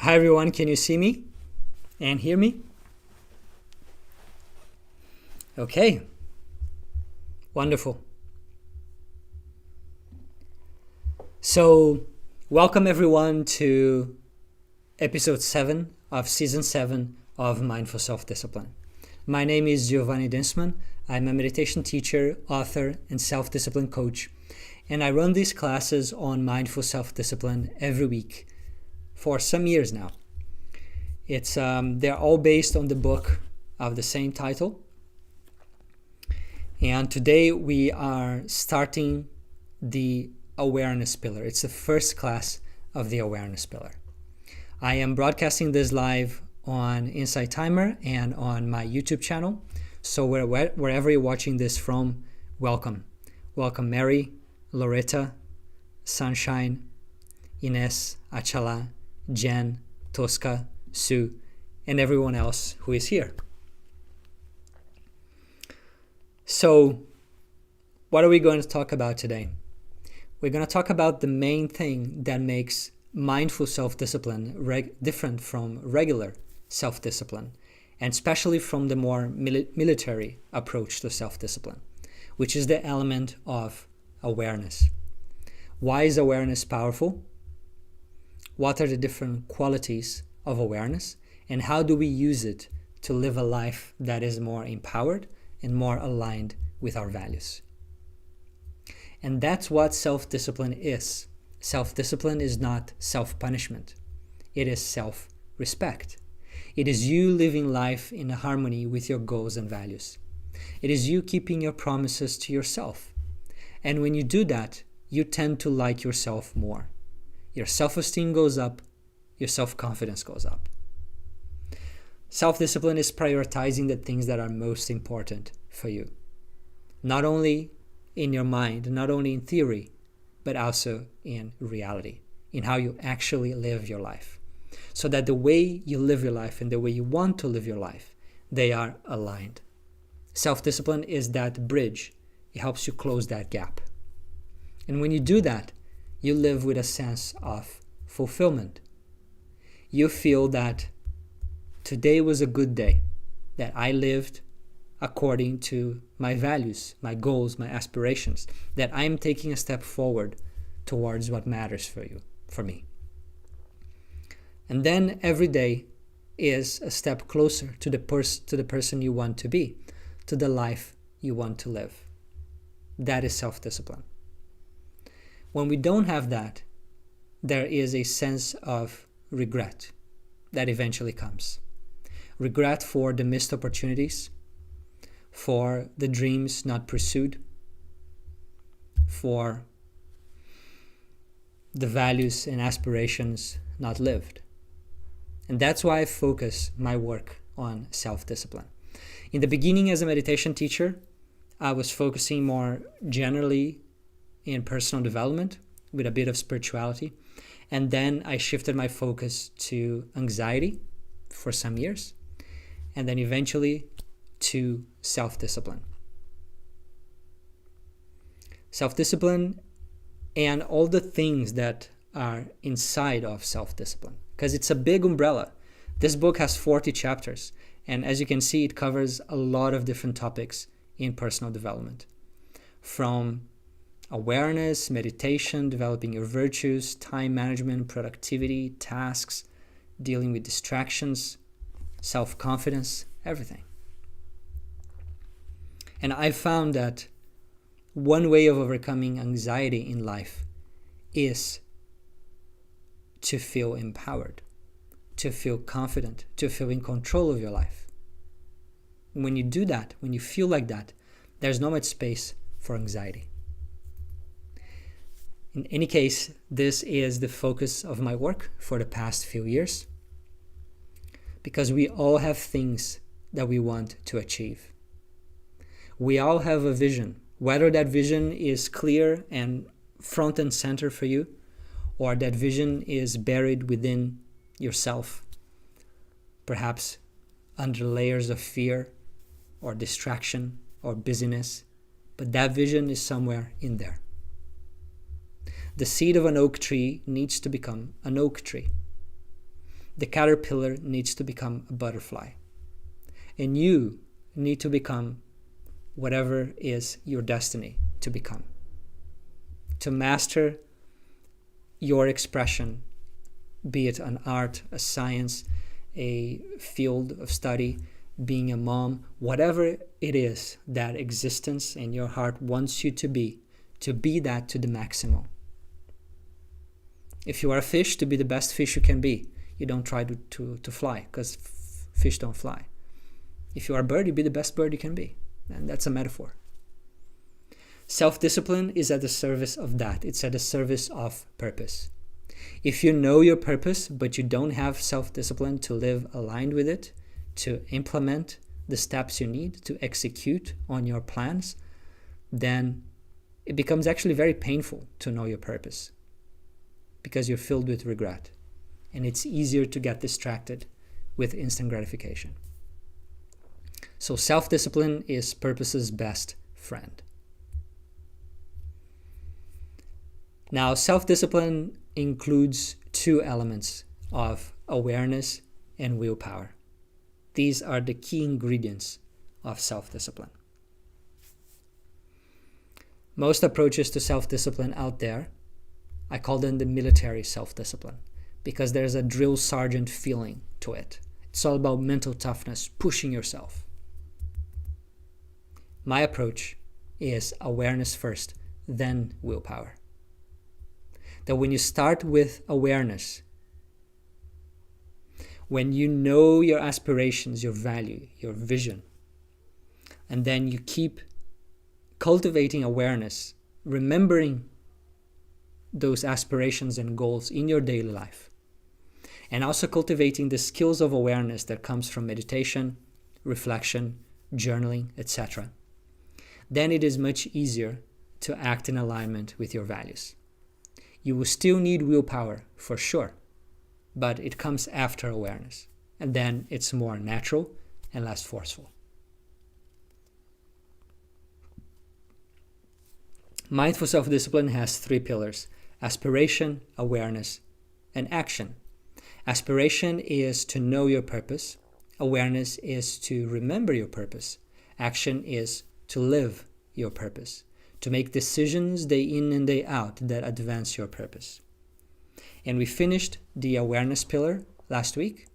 Hi everyone, can you see me and hear me? Okay, wonderful. So, welcome everyone to episode 7 of season 7 of Mindful Self-Discipline. My name is Giovanni Dinsman. I'm a meditation teacher, author, and self-discipline coach, and I run these classes on mindful self-discipline every week for some years now. They're all based on the book of the same title. And today we are starting the awareness pillar. It's the first class of the awareness pillar. I am broadcasting this live on Insight Timer and on my YouTube channel. So wherever you're watching this from, welcome. Welcome Mary, Loretta, Sunshine, Ines, Achala, Jen, Tosca, Sue, and everyone else who is here. So, what are we going to talk about today? We're going to talk about the main thing that makes mindful self-discipline different from regular self-discipline, and especially from the more military approach to self-discipline, which is the element of awareness. Why is awareness powerful? What are the different qualities of awareness, and how do we use it to live a life that is more empowered and more aligned with our values? And that's what self-discipline is. Self-discipline is not self-punishment. It is self-respect. It is you living life in harmony with your goals and values. It is you keeping your promises to yourself. And when you do that, you tend to like yourself more. Your self-esteem goes up, your self-confidence goes up. Self-discipline is prioritizing the things that are most important for you. Not only in your mind, not only in theory, but also in reality, in how you actually live your life. So that the way you live your life and the way you want to live your life, they are aligned. Self-discipline is that bridge. It helps you close that gap. And when you do that, you live with a sense of fulfillment. You feel that today was a good day, that I lived according to my values, my goals, my aspirations, that I'm taking a step forward towards what matters for me. And then every day is a step closer to the person you want to be, to the life you want to live. That is self-discipline. When we don't have that, there is a sense of regret that eventually comes. Regret for the missed opportunities, for the dreams not pursued, for the values and aspirations not lived. And that's why I focus my work on self-discipline. In the beginning, as a meditation teacher, I was focusing more generally in personal development with a bit of spirituality. And then I shifted my focus to anxiety for some years, and then eventually to self-discipline. Self-discipline and all the things that are inside of self-discipline, because it's a big umbrella. This book has 40 chapters, and as you can see, it covers a lot of different topics in personal development. From awareness, meditation, developing your virtues, time management, productivity, tasks, dealing with distractions, self-confidence, everything. And I found that one way of overcoming anxiety in life is to feel empowered, to feel confident, to feel in control of your life. When you do that, when you feel like that, there's not much space for anxiety. In any case, this is the focus of my work for the past few years, because we all have things that we want to achieve. We all have a vision, whether that vision is clear and front and center for you, or that vision is buried within yourself, perhaps under layers of fear or distraction or busyness, but that vision is somewhere in there. The seed of an oak tree needs to become an oak tree. The caterpillar needs to become a butterfly. And you need to become whatever is your destiny to become. To master your expression, be it an art, a science, a field of study, being a mom, whatever it is that existence in your heart wants you to be that to the maximum. If you are a fish, to be the best fish you can be. You don't try to fly, because fish don't fly. If you are a bird, you be the best bird you can be. And that's a metaphor. Self-discipline is at the service of that. It's at the service of purpose. If you know your purpose, but you don't have self-discipline to live aligned with it, to implement the steps you need to execute on your plans, then it becomes actually very painful to know your purpose, because you're filled with regret. And it's easier to get distracted with instant gratification. So self-discipline is purpose's best friend. Now, self-discipline includes two elements of awareness and willpower. These are the key ingredients of self-discipline. Most approaches to self-discipline out there, I call them the military self-discipline, because there's a drill sergeant feeling to it. It's all about mental toughness, pushing yourself. My approach is awareness first, then willpower. That when you start with awareness, when you know your aspirations, your value, your vision, and then you keep cultivating awareness, remembering those aspirations and goals in your daily life, and also cultivating the skills of awareness that comes from meditation, reflection, journaling, etc., then it is much easier to act in alignment with your values. You will still need willpower, for sure, but it comes after awareness, and then it's more natural and less forceful. Mindful self-discipline has three pillars: aspiration, awareness, and action. Aspiration is to know your purpose. Awareness is to remember your purpose. Action is to live your purpose, to make decisions day in and day out that advance your purpose. And we finished the awareness pillar last week.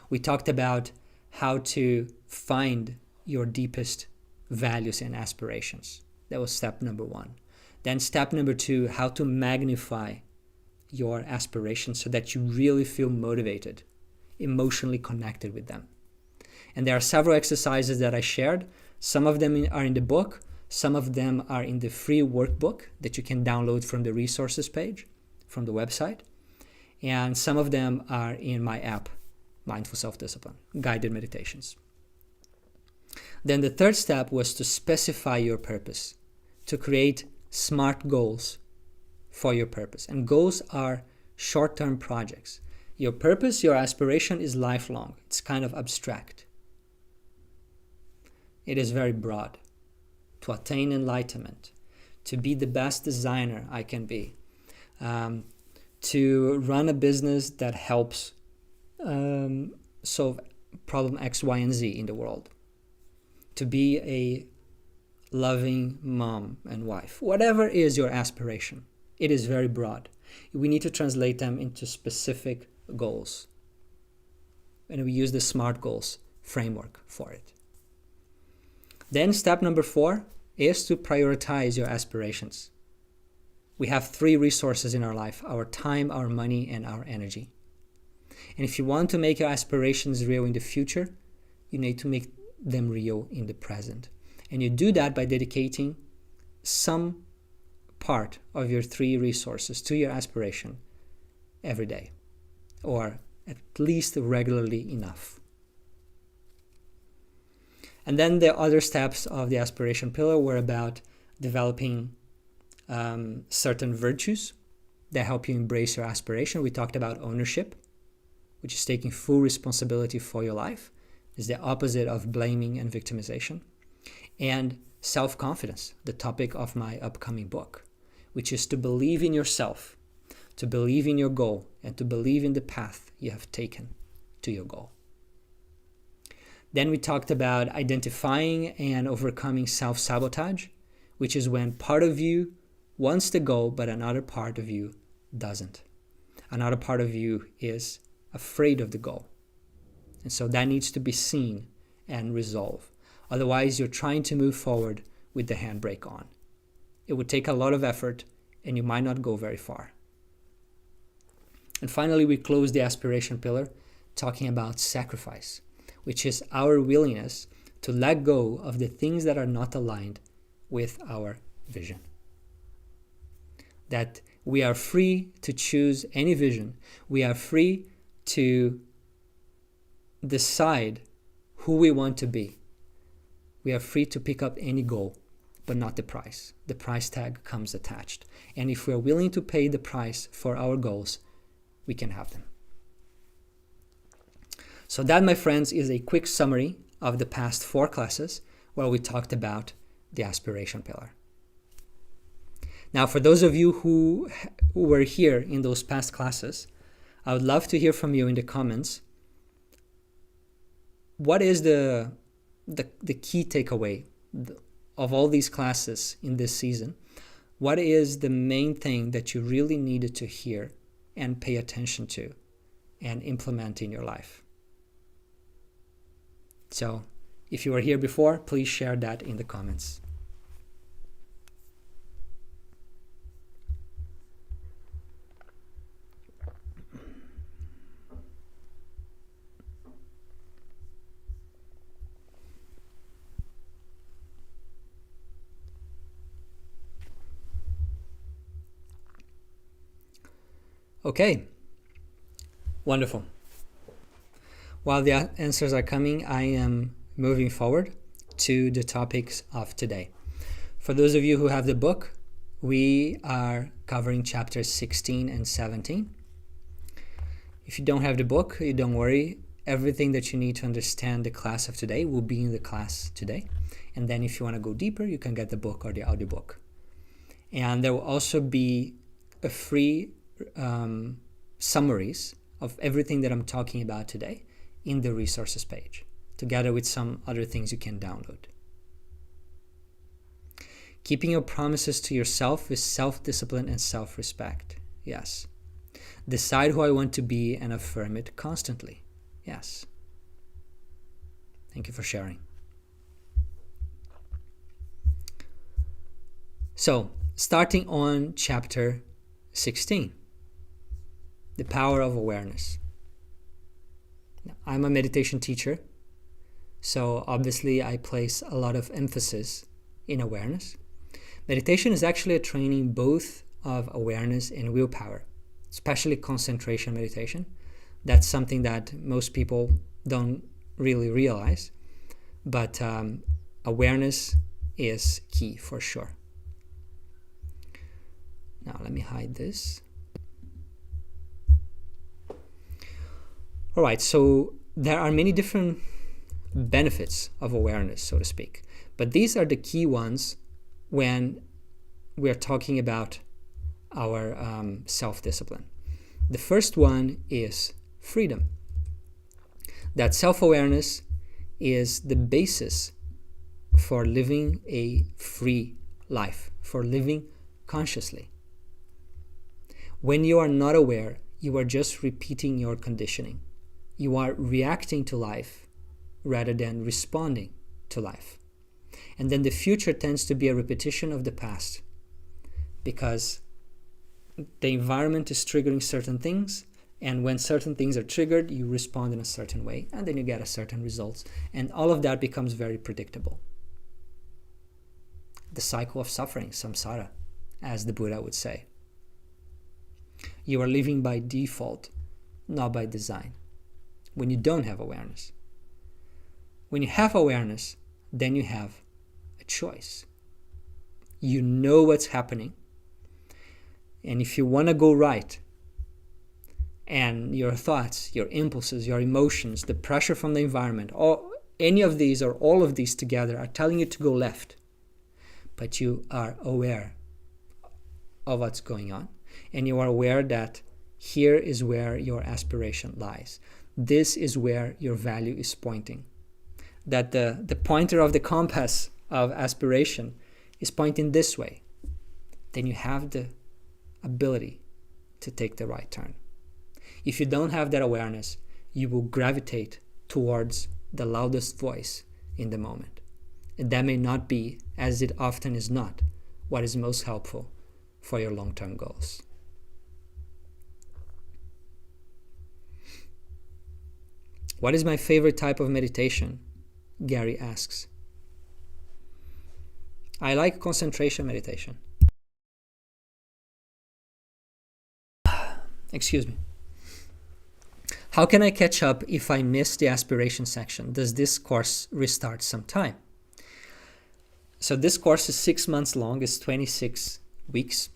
We talked about how to find your deepest values and aspirations. That was step number 1. Then step number 2, how to magnify your aspirations so that you really feel motivated, emotionally connected with them. And there are several exercises that I shared. Some of them are in the book. Some of them are in the free workbook that you can download from the resources page, from the website. And some of them are in my app, Mindful Self-Discipline, guided meditations. Then the third step was to specify your purpose, to create SMART goals for your purpose. And goals are short-term projects. Your purpose, your aspiration is lifelong. It's kind of abstract. It is very broad. To attain enlightenment, to be the best designer I can be, to run a business that helps solve problem X, Y, and Z in the world, to be a loving mom and wife. Whatever is your aspiration, it is very broad. We need to translate them into specific goals. And we use the SMART goals framework for it. Then step number 4 is to prioritize your aspirations. We have 3 resources in our life: our time, our money, and our energy. And if you want to make your aspirations real in the future, you need to make them real in the present. And you do that by dedicating some part of your 3 resources to your aspiration every day, or at least regularly enough. And then the other steps of the aspiration pillar were about developing certain virtues that help you embrace your aspiration. We talked about ownership, which is taking full responsibility for your life. It's the opposite of blaming and victimization. And self-confidence, the topic of my upcoming book, which is to believe in yourself, to believe in your goal, and to believe in the path you have taken to your goal. Then we talked about identifying and overcoming self-sabotage, which is when part of you wants the goal, but another part of you doesn't. Another part of you is afraid of the goal. And so that needs to be seen and resolved. Otherwise, you're trying to move forward with the handbrake on. It would take a lot of effort, and you might not go very far. And finally, we close the aspiration pillar talking about sacrifice, which is our willingness to let go of the things that are not aligned with our vision. That we are free to choose any vision. We are free to decide who we want to be. We are free to pick up any goal, but not the price. The price tag comes attached. And if we are willing to pay the price for our goals, we can have them. So that, my friends, is a quick summary of the past 4 classes where we talked about the aspiration pillar. Now, for those of you who were here in those past classes, I would love to hear from you in the comments. What is the key takeaway of all these classes in this season? What is the main thing that you really needed to hear and pay attention to and implement in your life? So, if you were here before, please share that in the comments. Okay, wonderful. While the answers are coming, I am moving forward to the topics of today. For those of you who have the book, we are covering chapters 16 and 17. If you don't have the book, don't worry. Everything that you need to understand the class of today will be in the class today. And then if you want to go deeper, you can get the book or the audiobook. And there will also be a free summaries of everything that I'm talking about today in the resources page, together with some other things you can download. Keeping your promises to yourself is self-discipline and self-respect. Yes. Decide who I want to be and affirm it constantly. Yes. Thank you for sharing. So, starting on chapter 16, the power of awareness. Now, I'm a meditation teacher, so obviously I place a lot of emphasis in awareness. Meditation is actually a training both of awareness and willpower, especially concentration meditation. That's something that most people don't really realize, but awareness is key for sure. Now let me hide this. All right, so there are many different benefits of awareness, so to speak, but these are the key ones when we're talking about our self-discipline. The first one is freedom. That self-awareness is the basis for living a free life, for living consciously. When you are not aware, you are just repeating your conditioning. You are reacting to life rather than responding to life. And then the future tends to be a repetition of the past because the environment is triggering certain things, and when certain things are triggered, you respond in a certain way, and then you get a certain results. And all of that becomes very predictable. The cycle of suffering, samsara, as the Buddha would say. You are living by default, not by design, when you don't have awareness. When you have awareness, then you have a choice. You know what's happening. And if you want to go right, and your thoughts, your impulses, your emotions, the pressure from the environment, any of these or all of these together are telling you to go left, but you are aware of what's going on, and you are aware that here is where your aspiration lies. This is where your value is pointing. That the pointer of the compass of aspiration is pointing this way. Then you have the ability to take the right turn. If you don't have that awareness, you will gravitate towards the loudest voice in the moment. And that may not be, as it often is not, what is most helpful for your long-term goals. What is my favorite type of meditation? Gary asks. I like concentration meditation. Excuse me. How can I catch up if I miss the aspiration section? Does this course restart sometime? So this course is 6 months long, it's 26 weeks.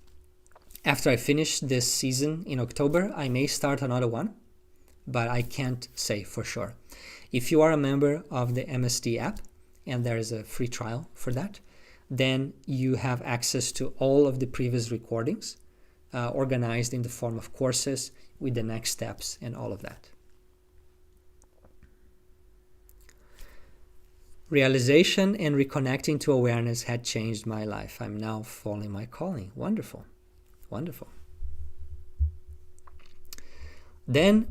After I finish this season in October, I may start another one, but I can't say for sure. If you are a member of the MSD app, and there is a free trial for that, then you have access to all of the previous recordings, organized in the form of courses with the next steps and all of that. Realization and reconnecting to awareness had changed my life. I'm now following my calling. Wonderful. Wonderful. Then,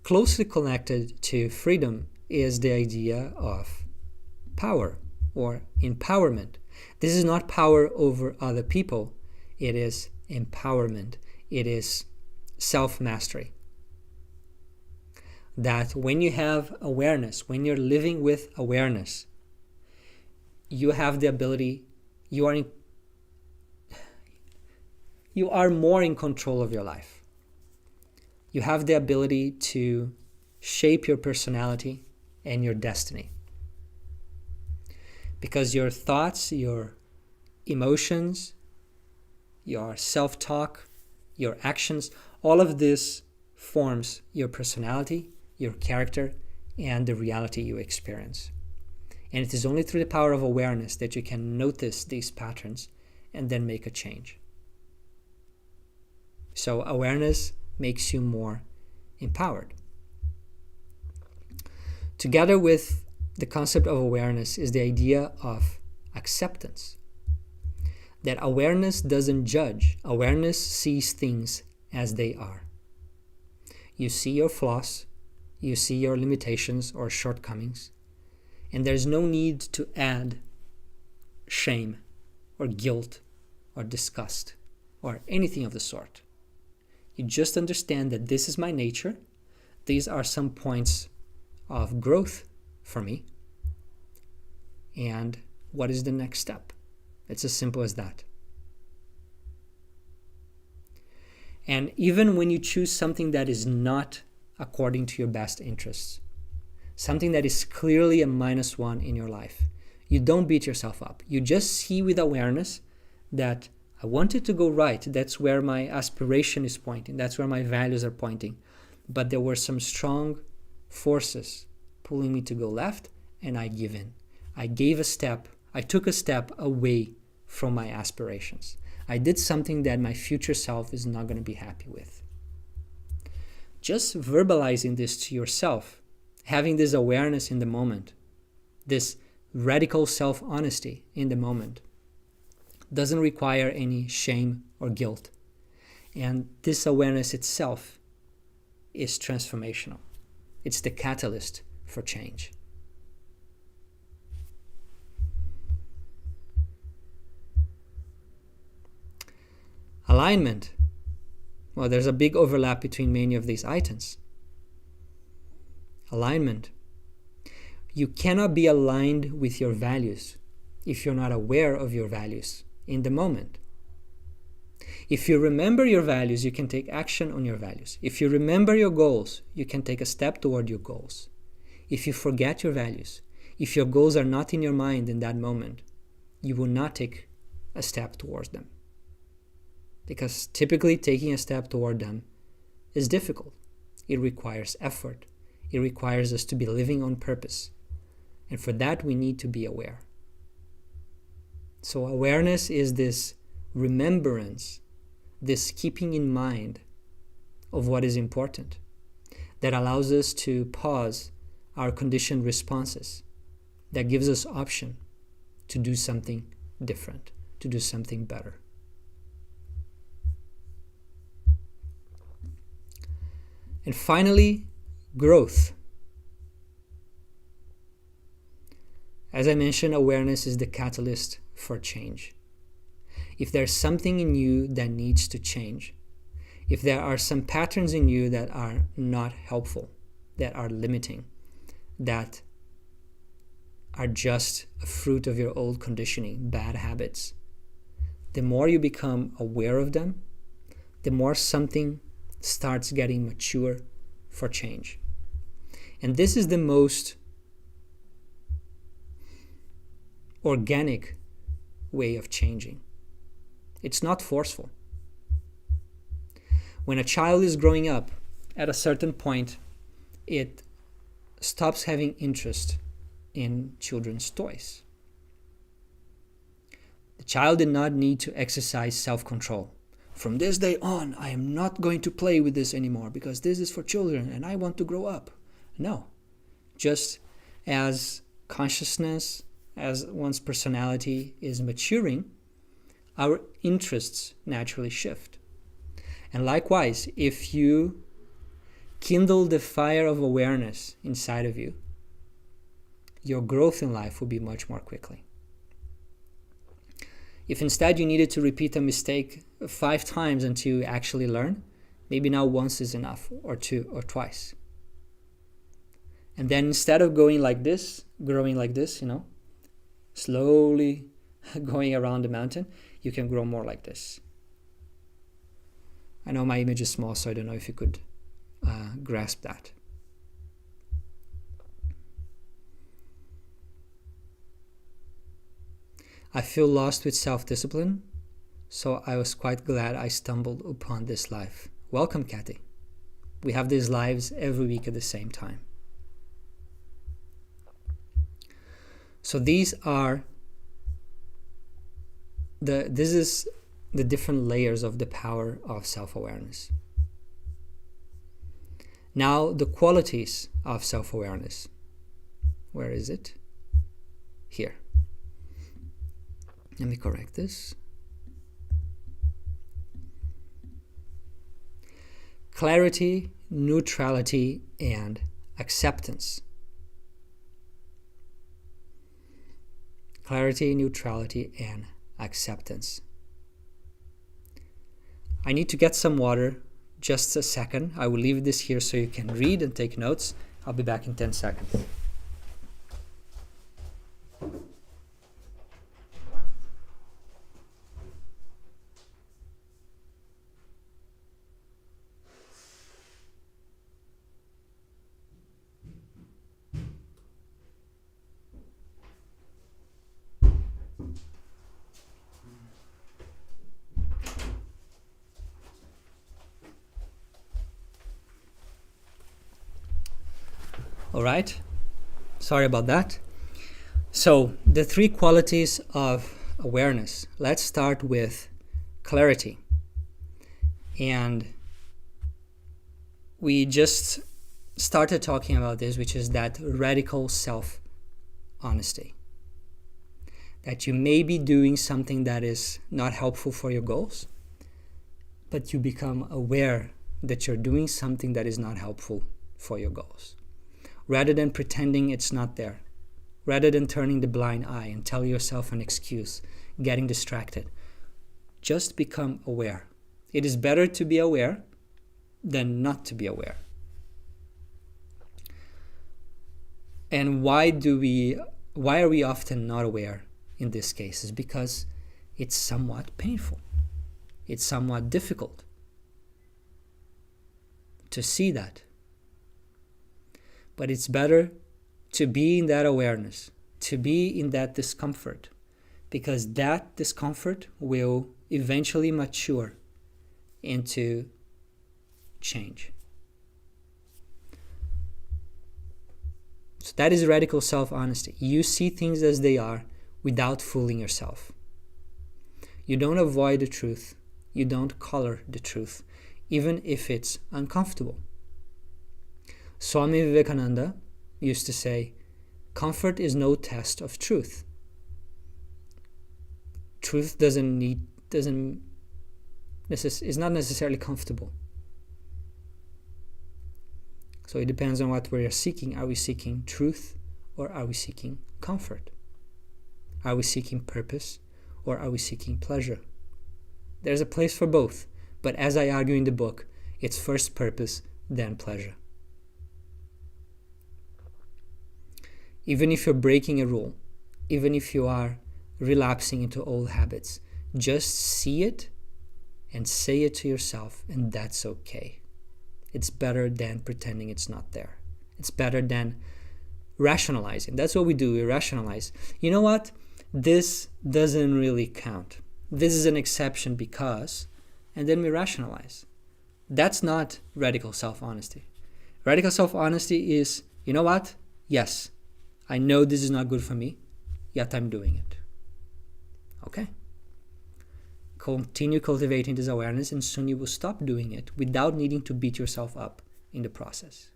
closely connected to freedom is the idea of power or empowerment. This is not power over other people. It is empowerment. It is self-mastery. That when you have awareness, when you're living with awareness, you have the ability, you are more in control of your life. You have the ability to shape your personality and your destiny. Because your thoughts, your emotions, your self-talk, your actions, all of this forms your personality, your character, and the reality you experience. And it is only through the power of awareness that you can notice these patterns and then make a change. So awareness makes you more empowered. Together with the concept of awareness is the idea of acceptance. That awareness doesn't judge. Awareness sees things as they are. You see your flaws, you see your limitations or shortcomings, and there's no need to add shame or guilt or disgust or anything of the sort. You just understand that this is my nature. These are some points of growth for me. And what is the next step? It's as simple as that. And even when you choose something that is not according to your best interests, something that is clearly a -1 in your life, you don't beat yourself up. You just see with awareness that I want it to go right. That's where my aspiration is pointing. That's where my values are pointing. But there were some strong forces pulling me to go left, and I give in. I took a step away from my aspirations. I did something that my future self is not going to be happy with. Just verbalizing this to yourself, having this awareness in the moment, this radical self-honesty in the moment, doesn't require any shame or guilt. And this awareness itself is transformational. It's the catalyst for change. Alignment. Well, there's a big overlap between many of these items. Alignment. You cannot be aligned with your values if you're not aware of your values in the moment. If you remember your values, you can take action on your values. If you remember your goals, you can take a step toward your goals. If you forget your values, if your goals are not in your mind in that moment, you will not take a step towards them. Because typically taking a step toward them is difficult. It requires effort. It requires us to be living on purpose. And for that, we need to be aware. So awareness is this remembrance, this keeping in mind of what is important, that allows us to pause our conditioned responses, that gives us option to do something different, to do something better. And finally, growth. As I mentioned, awareness is the catalyst for change. If there's something in you that needs to change, if there are some patterns in you that are not helpful, that are limiting, that are just a fruit of your old conditioning, bad habits, the more you become aware of them, the more something starts getting mature for change. And this is the most organic way of changing. It's not forceful. When a child is growing up, at a certain point, it stops having interest in children's toys. The child did not need to exercise self-control. From this day on, I am not going to play with this anymore because this is for children and I want to grow up. No. Just as consciousness, as one's personality is maturing, our interests naturally shift. And likewise, if you kindle the fire of awareness inside of you, your growth in life will be much more quickly. If instead you needed to repeat a mistake 5 times until you actually learn, maybe now once is enough, or 2 or twice. And then instead of growing like this, slowly going around the mountain, you can grow more like this. I know my image is small, so I don't know if you could grasp that. I feel lost with self-discipline, so I was quite glad I stumbled upon this life. Welcome, Kathy. We have these lives every week at the same time. So these are this is the different layers of the power of self-awareness. Now, the qualities of self-awareness. Where is it? Here. Let me correct this. Clarity, neutrality, and acceptance. Clarity, neutrality, and acceptance. I need to get some water. Just a second. I will leave this here so you can read and take notes. I'll be back in 10 seconds. All right, sorry about that. So the 3 qualities of awareness. Let's start with clarity. And we just started talking about this, which is that radical self-honesty. That you may be doing something that is not helpful for your goals, but you become aware that you're doing something that is not helpful for your goals. Rather than pretending it's not there, rather than turning the blind eye and tell yourself an excuse, getting distracted, just become aware. It is better to be aware than not to be aware. And why are we often not aware in this case? Is because it's somewhat painful. It's somewhat difficult to see that. But it's better to be in that awareness, to be in that discomfort, because that discomfort will eventually mature into change. So that is radical self-honesty. You see things as they are without fooling yourself. You don't avoid the truth. You don't color the truth. even if it's uncomfortable. Swami Vivekananda used to say, comfort is no test of truth. Truth is not necessarily comfortable. So it depends on what we are seeking. Are we seeking truth or are we seeking comfort? Are we seeking purpose or are we seeking pleasure? There's a place for both, but as I argue in the book, it's first purpose, then pleasure. Even if you're breaking a rule, even if you are relapsing into old habits, just see it and say it to yourself, and that's okay. It's better than pretending it's not there. It's better than rationalizing. That's what we do, we rationalize. You know what? This doesn't really count. This is an exception because, and then we rationalize. That's not radical self-honesty. Radical self-honesty is, you know what? Yes, I know this is not good for me, yet I'm doing it. Okay? Continue cultivating this awareness and soon you will stop doing it without needing to beat yourself up in the process.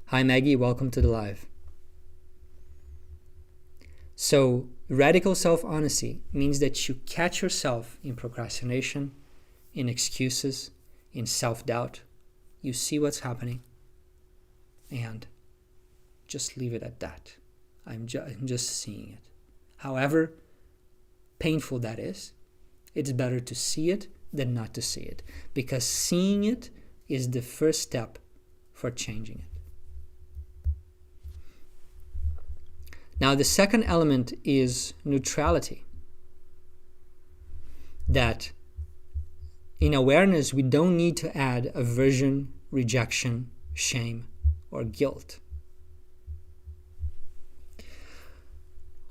Hi Maggie, welcome to the live. So, radical self-honesty means that you catch yourself in procrastination, in excuses, in self-doubt. You see what's happening and just leave it at that. I'm just seeing it. However painful that is, it's better to see it than not to see it, because seeing it is the first step for changing it. Now, the second element is neutrality. That in awareness, we don't need to add aversion, rejection, shame, or guilt.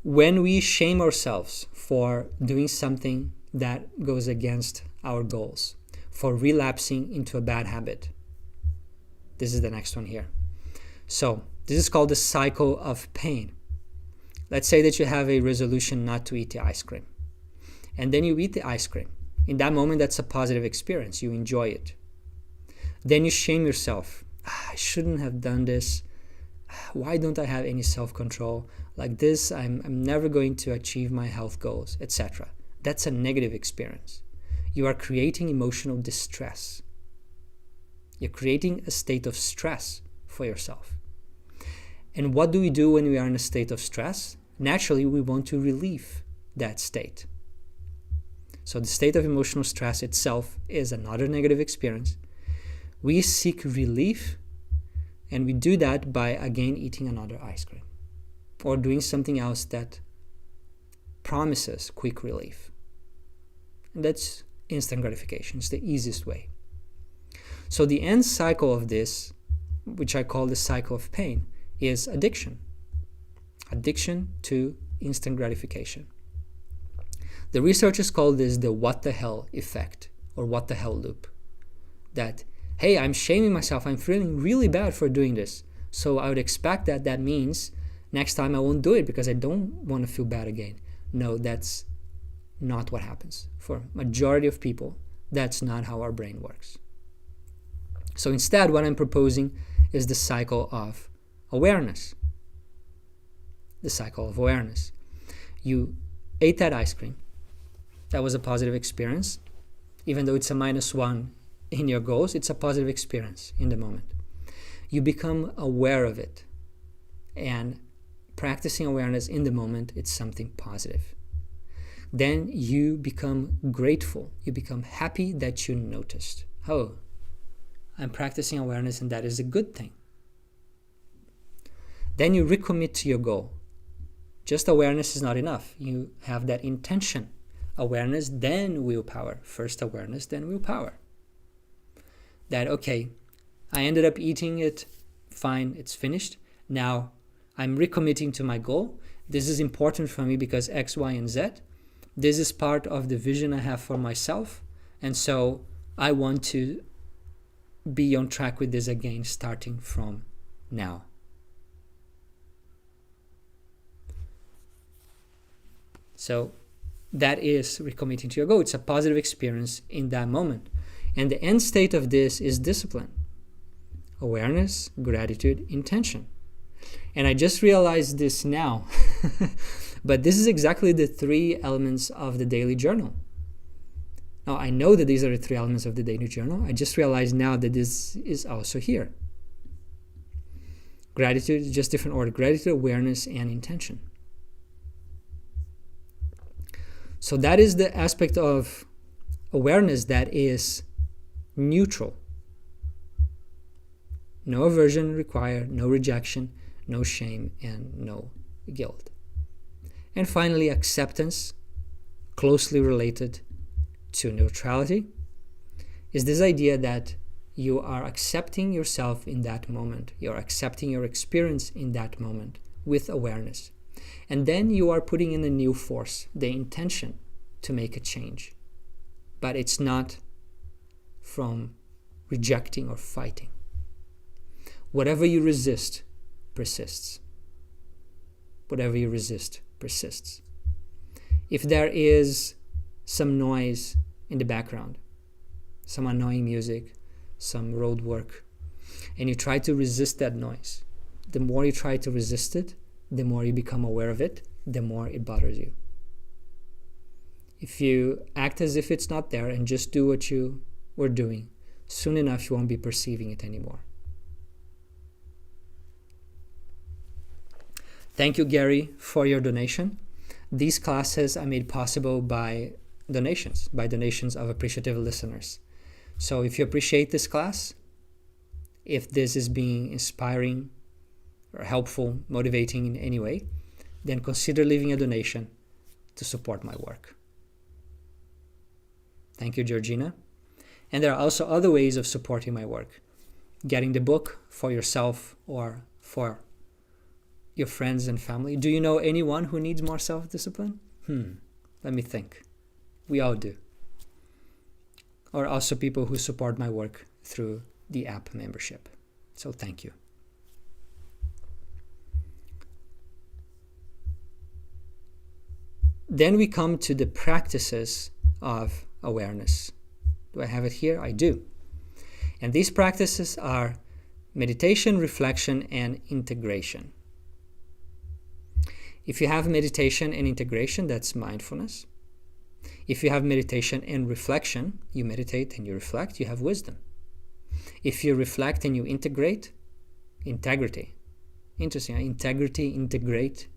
When we shame ourselves for doing something that goes against our goals, for relapsing into a bad habit, this is the next one here. So, this is called the cycle of pain. Let's say that you have a resolution not to eat the ice cream. And then you eat the ice cream. In that moment, that's a positive experience. You enjoy it. Then you shame yourself. I shouldn't have done this. Why don't I have any self-control? Like this, I'm never going to achieve my health goals, etc. That's a negative experience. You are creating emotional distress. You're creating a state of stress for yourself. And what do we do when we are in a state of stress? Naturally, we want to relieve that state. So the state of emotional stress itself is another negative experience. We seek relief, and we do that by, again, eating another ice cream or doing something else that promises quick relief. And that's instant gratification. It's the easiest way. So the end cycle of this, which I call the cycle of pain, is addiction. Addiction to instant gratification. The researchers call this the what the hell effect or what the hell loop. That, hey, I'm shaming myself. I'm feeling really bad for doing this. So I would expect that means next time I won't do it because I don't want to feel bad again. No, that's not what happens. For majority of people, that's not how our brain works. So instead, what I'm proposing is the cycle of awareness. The cycle of awareness. You ate that ice cream. That was a positive experience. Even though it's a -1 in your goals, it's a positive experience in the moment. You become aware of it. And practicing awareness in the moment, it's something positive. Then you become grateful. You become happy that you noticed. Oh, I'm practicing awareness and that is a good thing. Then you recommit to your goal. Just awareness is not enough. You have that intention. Awareness, then willpower. First awareness, then willpower. That, okay, I ended up eating it, fine, it's finished. Now I'm recommitting to my goal. This is important for me because X, Y, and Z. This is part of the vision I have for myself. And so I want to be on track with this again, starting from now. So that is recommitting to your goal. It's a positive experience in that moment. And the end state of this is discipline. Awareness, gratitude, intention. And I just realized this now. But this is exactly the 3 elements of the daily journal. Now, I know that these are the 3 elements of the daily journal. I just realized now that this is also here. Gratitude is just different order. Gratitude, awareness, and intention. So that is the aspect of awareness that is neutral. No aversion required, no rejection, no shame, and no guilt. And finally, acceptance, closely related to neutrality, is this idea that you are accepting yourself in that moment. You're accepting your experience in that moment with awareness. And then you are putting in a new force, the intention to make a change. But it's not from rejecting or fighting. Whatever you resist persists. Whatever you resist persists. If there is some noise in the background, some annoying music, some road work, and you try to resist that noise, the more you try to resist it, the more you become aware of it, the more it bothers you. If you act as if it's not there and just do what you were doing, soon enough you won't be perceiving it anymore. Thank you, Gary, for your donation. These classes are made possible by donations of appreciative listeners. So if you appreciate this class, if this is being inspiring or helpful, motivating in any way, then consider leaving a donation to support my work. Thank you, Georgina. And there are also other ways of supporting my work. Getting the book for yourself or for your friends and family. Do you know anyone who needs more self-discipline? Let me think. We all do. Or also people who support my work through the app membership. So thank you. Then we come to the practices of awareness. Do I have it here? I do. And these practices are meditation, reflection, and integration. If you have meditation and integration, that's mindfulness. If you have meditation and reflection, you meditate and you reflect, you have wisdom. If you reflect and you integrate, integrity. Interesting, integrity, integrate,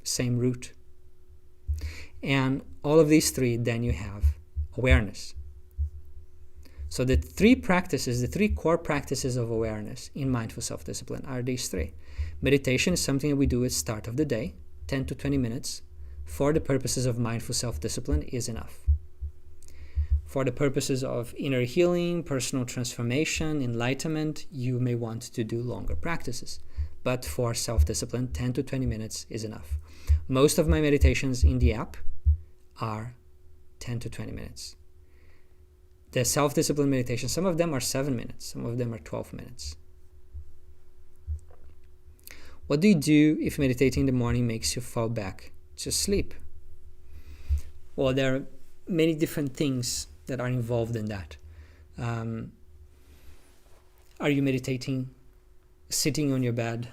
same root. And all of these 3, then you have awareness. So the 3 practices, the 3 core practices of awareness in mindful self-discipline are these 3. Meditation is something that we do at the start of the day, 10 to 20 minutes. For the purposes of mindful self-discipline is enough. For the purposes of inner healing, personal transformation, enlightenment, you may want to do longer practices. But for self-discipline, 10 to 20 minutes is enough. Most of my meditations in the app are 10 to 20 minutes. The self-discipline meditation, some of them are 7 minutes, some of them are 12 minutes. What do you do if meditating in the morning makes you fall back to sleep? Well, there are many different things that are involved in that. Are you meditating sitting on your bed,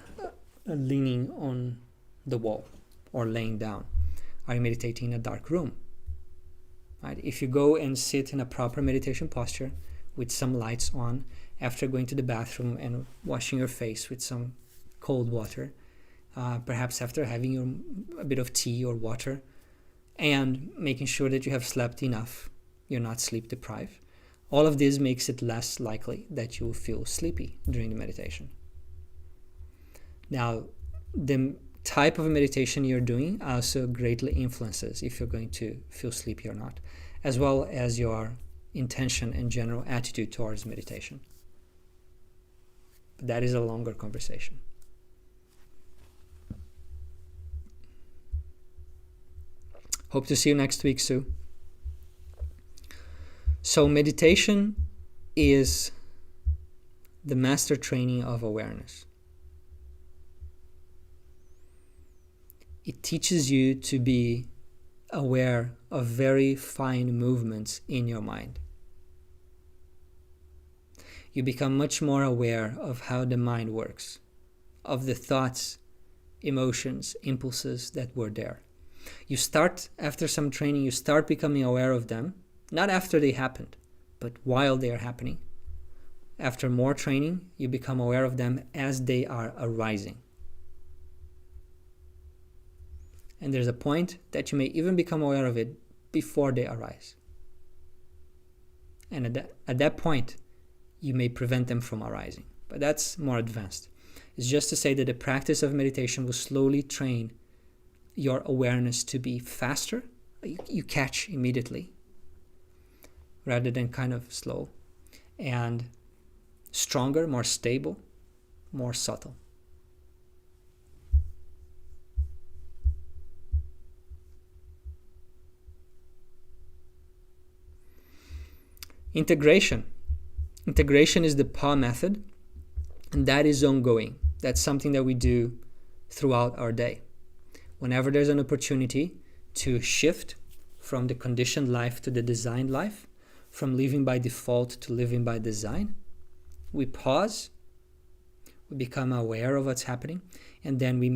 leaning on the wall, or laying down? Are you meditating in a dark room? Right? If you go and sit in a proper meditation posture with some lights on, after going to the bathroom and washing your face with some cold water, perhaps after having a bit of tea or water, and making sure that you have slept enough, you're not sleep deprived, all of this makes it less likely that you will feel sleepy during the meditation. Now, the type of meditation you're doing also greatly influences if you're going to feel sleepy or not, as well as your intention and general attitude towards meditation. But that is a longer conversation. Hope to see you next week, Sue. So meditation is the master training of awareness. It teaches you to be aware of very fine movements in your mind. You become much more aware of how the mind works, of the thoughts, emotions, impulses that were there. You start, after some training, you start becoming aware of them, not after they happened, but while they are happening. After more training, you become aware of them as they are arising. And there's a point that you may even become aware of it before they arise. And at that point, you may prevent them from arising. But that's more advanced. It's just to say that the practice of meditation will slowly train your awareness to be faster. You catch immediately, rather than kind of slow, and stronger, more stable, more subtle. Integration. Integration is the PAW method, and that is ongoing. That's something that we do throughout our day. Whenever there's an opportunity to shift from the conditioned life to the designed life, from living by default to living by design, we pause, we become aware of what's happening, and then we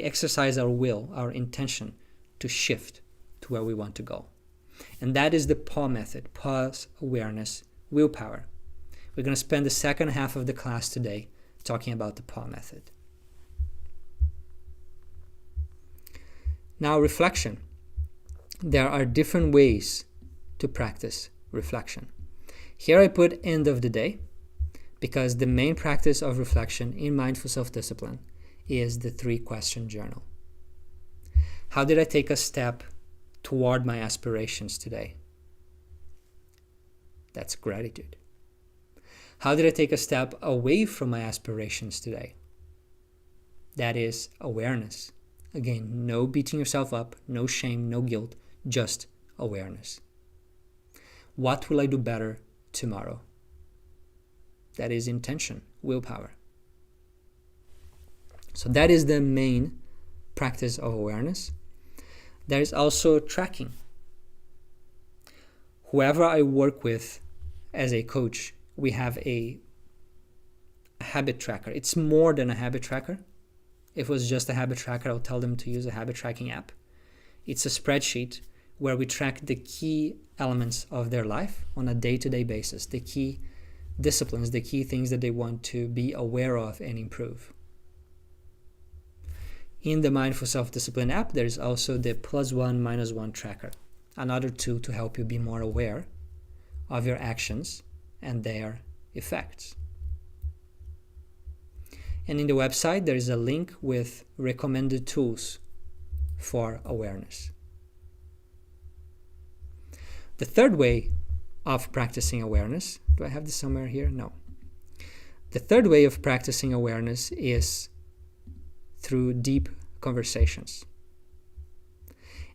exercise our will, our intention to shift to where we want to go. And that is the PAW method, pause, awareness, willpower. We're going to spend the second half of the class today talking about the PAW method. Now, reflection. There are different ways to practice reflection. Here I put end of the day, because the main practice of reflection in mindful self-discipline is the 3-question journal. How did I take a step toward my aspirations today? That's gratitude. How did I take a step away from my aspirations today? That is awareness. Again, no beating yourself up, no shame, no guilt, just awareness. What will I do better tomorrow? That is intention, willpower. So that is the main practice of awareness. There is also tracking. Whoever I work with as a coach, we have a habit tracker. It's more than a habit tracker. If it was just a habit tracker, I'll tell them to use a habit tracking app. It's a spreadsheet where we track the key elements of their life on a day-to-day basis, the key disciplines, the key things that they want to be aware of and improve. In the Mindful Self-Discipline app, there's also the +1, -1 tracker, another tool to help you be more aware of your actions and their effects. And in the website, there is a link with recommended tools for awareness. The third way of practicing awareness, do I have this somewhere here? No. The third way of practicing awareness is through deep conversations.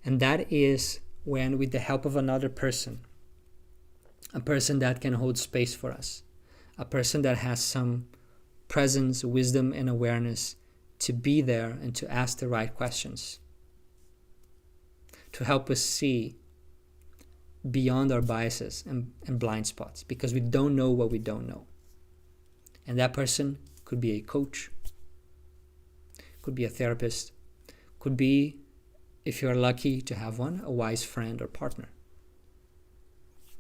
And that is when, with the help of another person, a person that can hold space for us, a person that has some presence, wisdom, and awareness to be there and to ask the right questions, to help us see beyond our biases and blind spots, because we don't know what we don't know. And that person could be a coach, could be a therapist, could be, if you're lucky to have one, a wise friend or partner.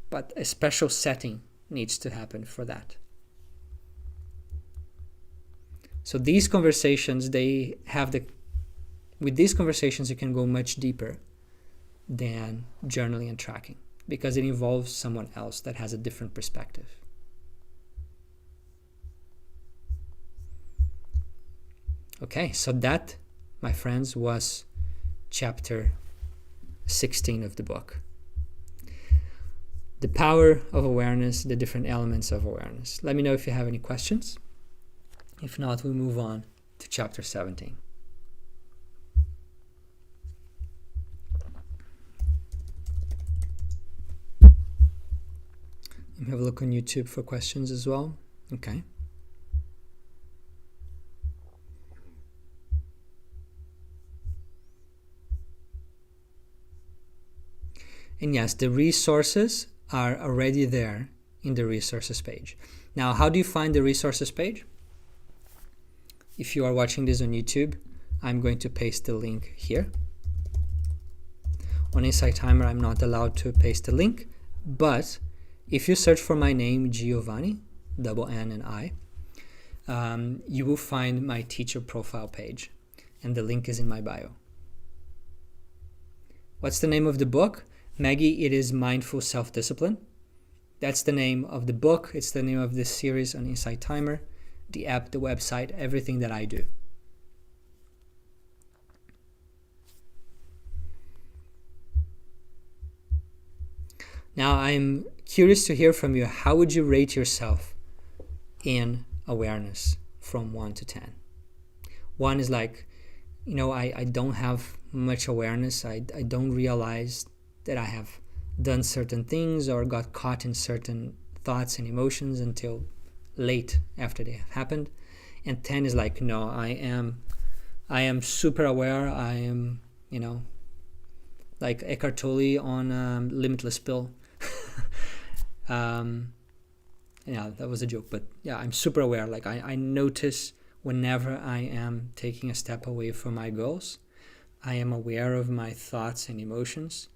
But a special setting needs to happen for that. So these conversations, with these conversations you can go much deeper than journaling and tracking, because it involves someone else that has a different perspective. Okay, so that, my friends, was chapter 16 of the book. The power of awareness, the different elements of awareness. Let me know if you have any questions. If not, we'll move on to chapter 17. Let me have a look on YouTube for questions as well. Okay. And yes, the resources are already there in the resources page. Now, how do you find the resources page? If you are watching this on YouTube, I'm going to paste the link here. On Insight Timer, I'm not allowed to paste the link, but if you search for my name, Giovanni, double N and I, you will find my teacher profile page, and the link is in my bio. What's the name of the book? Maggie, it is Mindful Self-Discipline. That's the name of the book. It's the name of this series on Insight Timer, the app, the website, everything that I do. Now, I'm curious to hear from you. How would you rate yourself in awareness from 1 to 10? 1 is like, I don't have much awareness. I don't realize that I have done certain things or got caught in certain thoughts and emotions until late after they have happened. And 10 is like, no, I am super aware. I am, like Eckhart Tolle on Limitless Pill. Yeah, that was a joke, but yeah, I'm super aware. Like I notice whenever I am taking a step away from my goals, I am aware of my thoughts and emotions,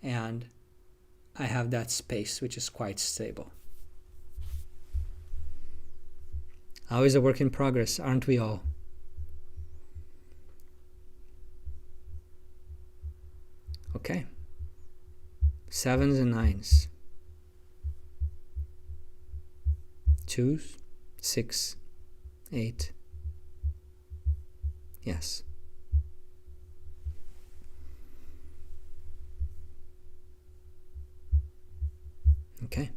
and I have that space which is quite stable. Always a work in progress, aren't we all? Okay. 7s and 9s. 2s, 6, 8. Yes. Okay.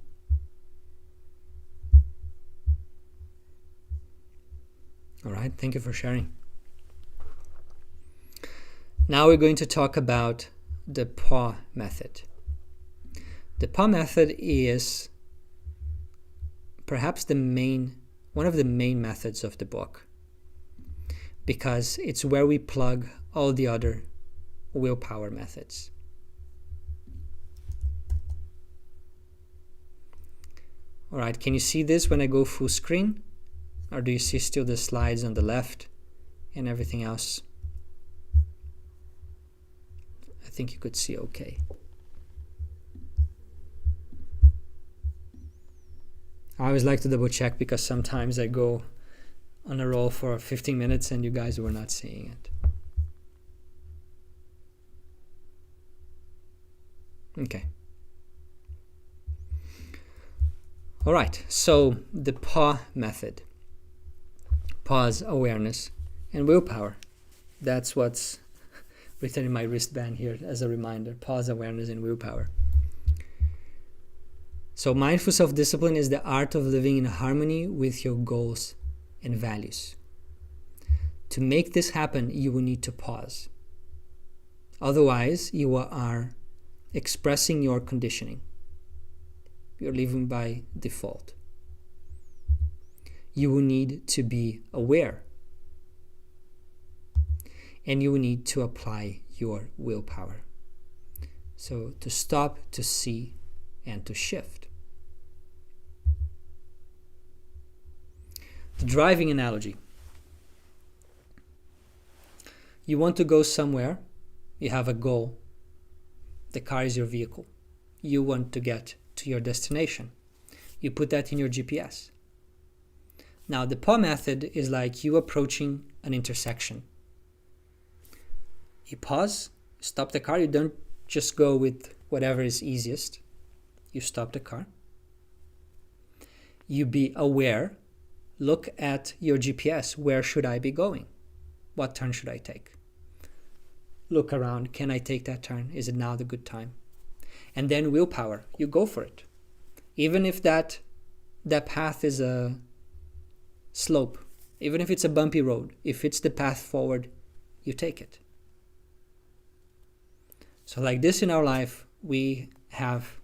All right, thank you for sharing. Now we're going to talk about the PAW method. The PAW method is perhaps one of the main methods of the book, because it's where we plug all the other willpower methods. All right, can you see this when I go full screen? Or do you see still the slides on the left and everything else? I think you could see okay. I always like to double check because sometimes I go on a roll for 15 minutes and you guys were not seeing it. Okay. All right, so the PAW method. Pause, awareness, and willpower. That's what's written in my wristband here as a reminder. Pause, awareness, and willpower. So mindful self-discipline is the art of living in harmony with your goals and values. To make this happen, you will need to pause. Otherwise, you are expressing your conditioning. You're living by default. You will need to be aware. And you will need to apply your willpower. So to stop, to see, and to shift. The driving analogy. You want to go somewhere, you have a goal. The car is your vehicle. You want to get to your destination. You put that in your GPS. Now, the PAW method is like you approaching an intersection. You pause, stop the car. You don't just go with whatever is easiest. You stop the car. You be aware. Look at your GPS. Where should I be going? What turn should I take? Look around. Can I take that turn? Is it now the good time? And then willpower. You go for it. Even if that path is a slope, even if it's a bumpy road, if it's the path forward, you take it. So like this in our life, we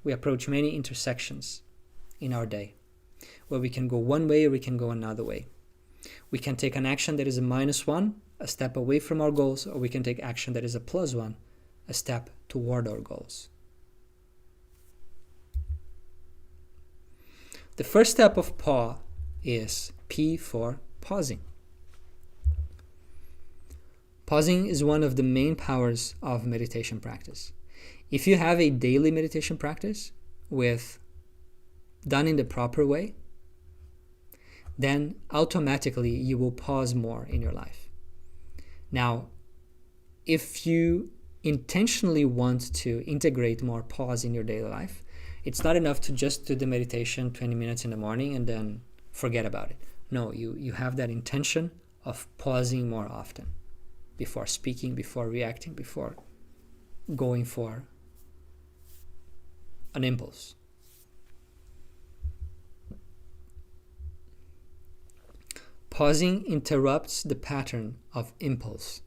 approach many intersections in our day where we can go one way or we can go another way. We can take an action that is a -1, a step away from our goals, or we can take action that is a +1, a step toward our goals. The first step of PAW is P for pausing. Pausing is one of the main powers of meditation practice. If you have a daily meditation practice done in the proper way, then automatically you will pause more in your life. Now, if you intentionally want to integrate more pause in your daily life, it's not enough to just do the meditation 20 minutes in the morning and then forget about it. No, you have that intention of pausing more often before speaking, before reacting, before going for an impulse. Pausing interrupts the pattern of impulse,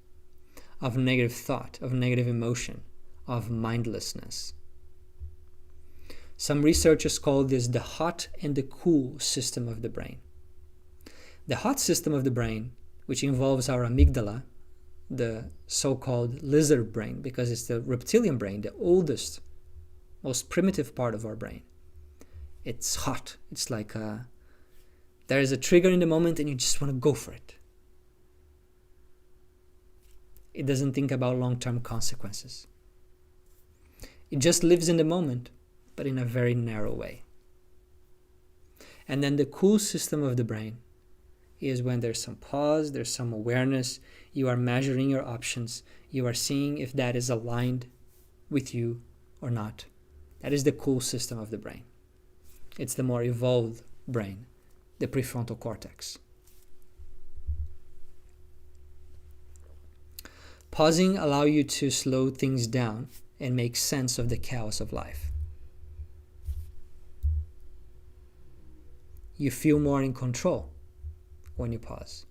of negative thought, of negative emotion, of mindlessness. Some researchers call this the hot and the cool system of the brain. The hot system of the brain, which involves our amygdala, the so-called lizard brain, because it's the reptilian brain, the oldest, most primitive part of our brain. It's hot. It's like there is a trigger in the moment and you just want to go for it. It doesn't think about long-term consequences. It just lives in the moment, but in a very narrow way. And then the cool system of the brain is when there's some pause, there's some awareness, you are measuring your options, you are seeing if that is aligned with you or not. That is the cool system of the brain. It's the more evolved brain, the prefrontal cortex. Pausing allows you to slow things down and make sense of the chaos of life. You feel more in control when you pause.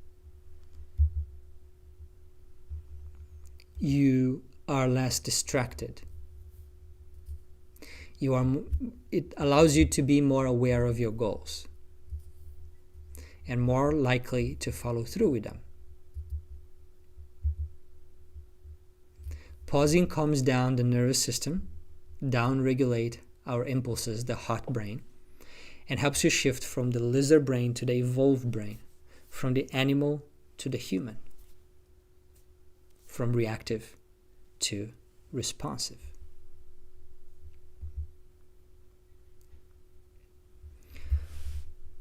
You are less distracted. It allows you to be more aware of your goals and more likely to follow through with them. Pausing calms down the nervous system, down-regulate our impulses, the hot brain, and helps you shift from the lizard brain to the evolved brain, from the animal to the human, from reactive to responsive.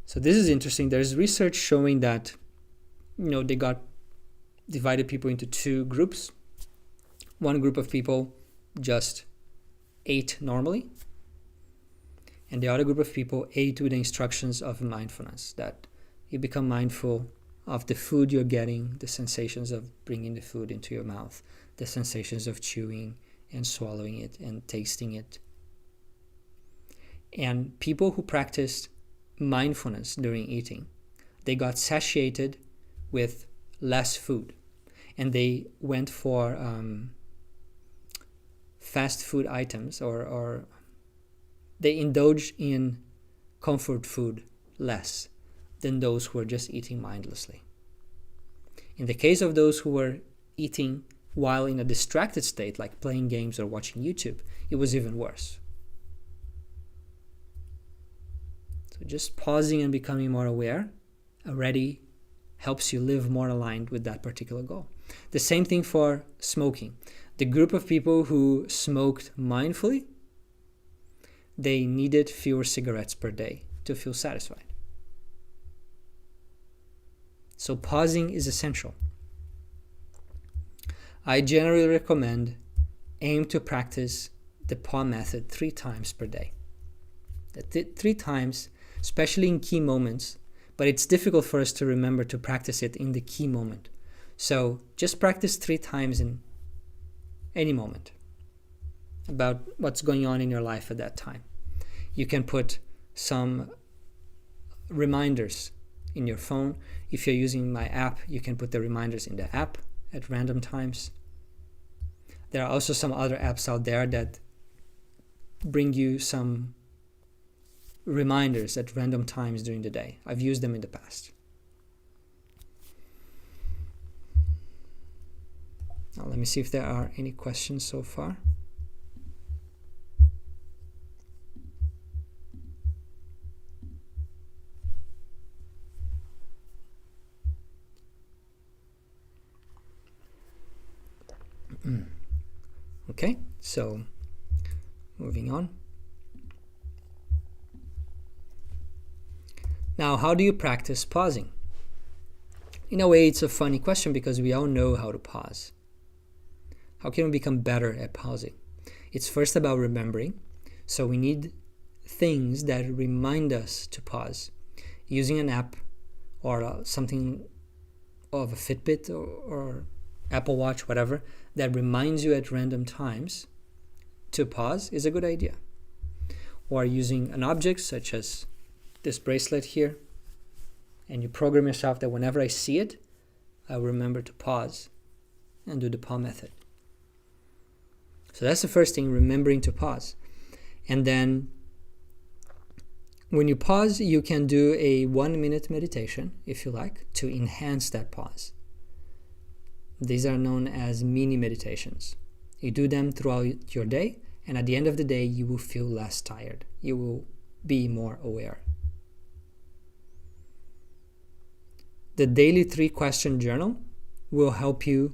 So this is interesting. There's research showing that, they got divided people into two groups. One group of people just ate normally, and the other group of people ate with the instructions of mindfulness, that you become mindful of the food you're getting, the sensations of bringing the food into your mouth, the sensations of chewing and swallowing it and tasting it. And people who practiced mindfulness during eating, they got satiated with less food, and they went for fast food items, or they indulged in comfort food less than those who were just eating mindlessly. In the case of those who were eating while in a distracted state, like playing games or watching YouTube, it was even worse. So just pausing and becoming more aware already helps you live more aligned with that particular goal. The same thing for smoking. The group of people who smoked mindfully, they needed fewer cigarettes per day to feel satisfied. So pausing is essential. I generally recommend aim to practice the PAW method 3 times per day. 3 times, especially in key moments, but it's difficult for us to remember to practice it in the key moment. So just practice 3 times in any moment about what's going on in your life at that time. You can put some reminders in your phone. If you're using my app, you can put the reminders in the app at random times. There are also some other apps out there that bring you some reminders at random times during the day. I've used them in the past. Now let me see if there are any questions so far. Okay, so moving on. Now, how do you practice pausing? In a way, it's a funny question because we all know how to pause. How can we become better at pausing? It's first about remembering. So we need things that remind us to pause. Using an app or something of a Fitbit or Apple Watch, whatever, that reminds you at random times to pause is a good idea. Or using an object such as this bracelet here, and you program yourself that whenever I see it, I'll remember to pause and do the PAW method. So that's the first thing, remembering to pause. And then when you pause, you can do a 1-minute meditation, if you like, to enhance that pause. These are known as mini meditations. You do them throughout your day, and at the end of the day, you will feel less tired. You will be more aware. The daily 3-question journal will help you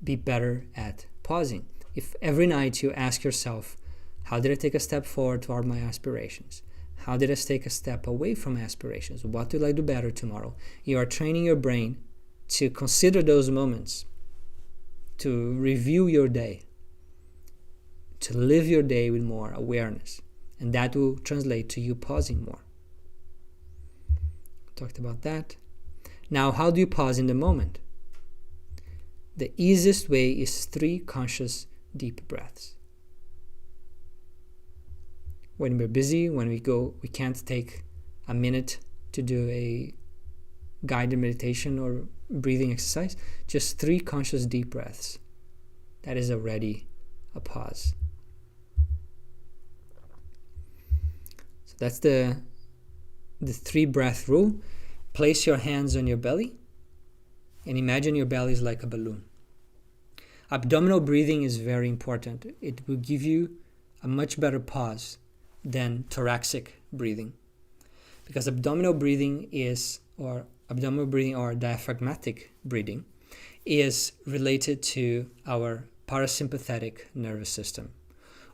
be better at pausing. If every night you ask yourself, how did I take a step forward toward my aspirations? How did I take a step away from my aspirations? What will I do better tomorrow? You are training your brain to consider those moments, to review your day, to live your day with more awareness. And that will translate to you pausing more. Talked about that. Now, how do you pause in the moment? The easiest way is 3 conscious deep breaths. When we're busy, when we can't take a minute to do a guided meditation or breathing exercise, just 3 conscious deep breaths. That is already a pause. So that's the 3-breath rule. Place your hands on your belly and imagine your belly is like a balloon. Abdominal breathing is very important. It will give you a much better pause than thoracic breathing, because abdominal breathing or diaphragmatic breathing is related to our parasympathetic nervous system,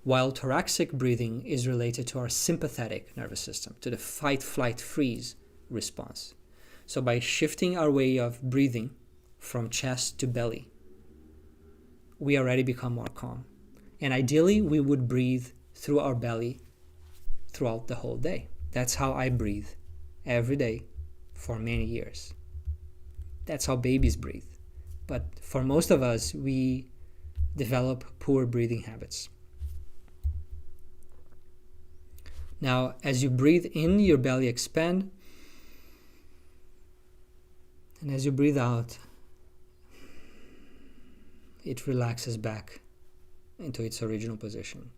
while thoracic breathing is related to our sympathetic nervous system, to the fight, flight, freeze response. So by shifting our way of breathing from chest to belly, we already become more calm. And ideally, we would breathe through our belly throughout the whole day. That's how I breathe every day for many years. That's how babies breathe. But for most of us, we develop poor breathing habits. Now, as you breathe in, your belly expand. And as you breathe out, it relaxes back into its original position.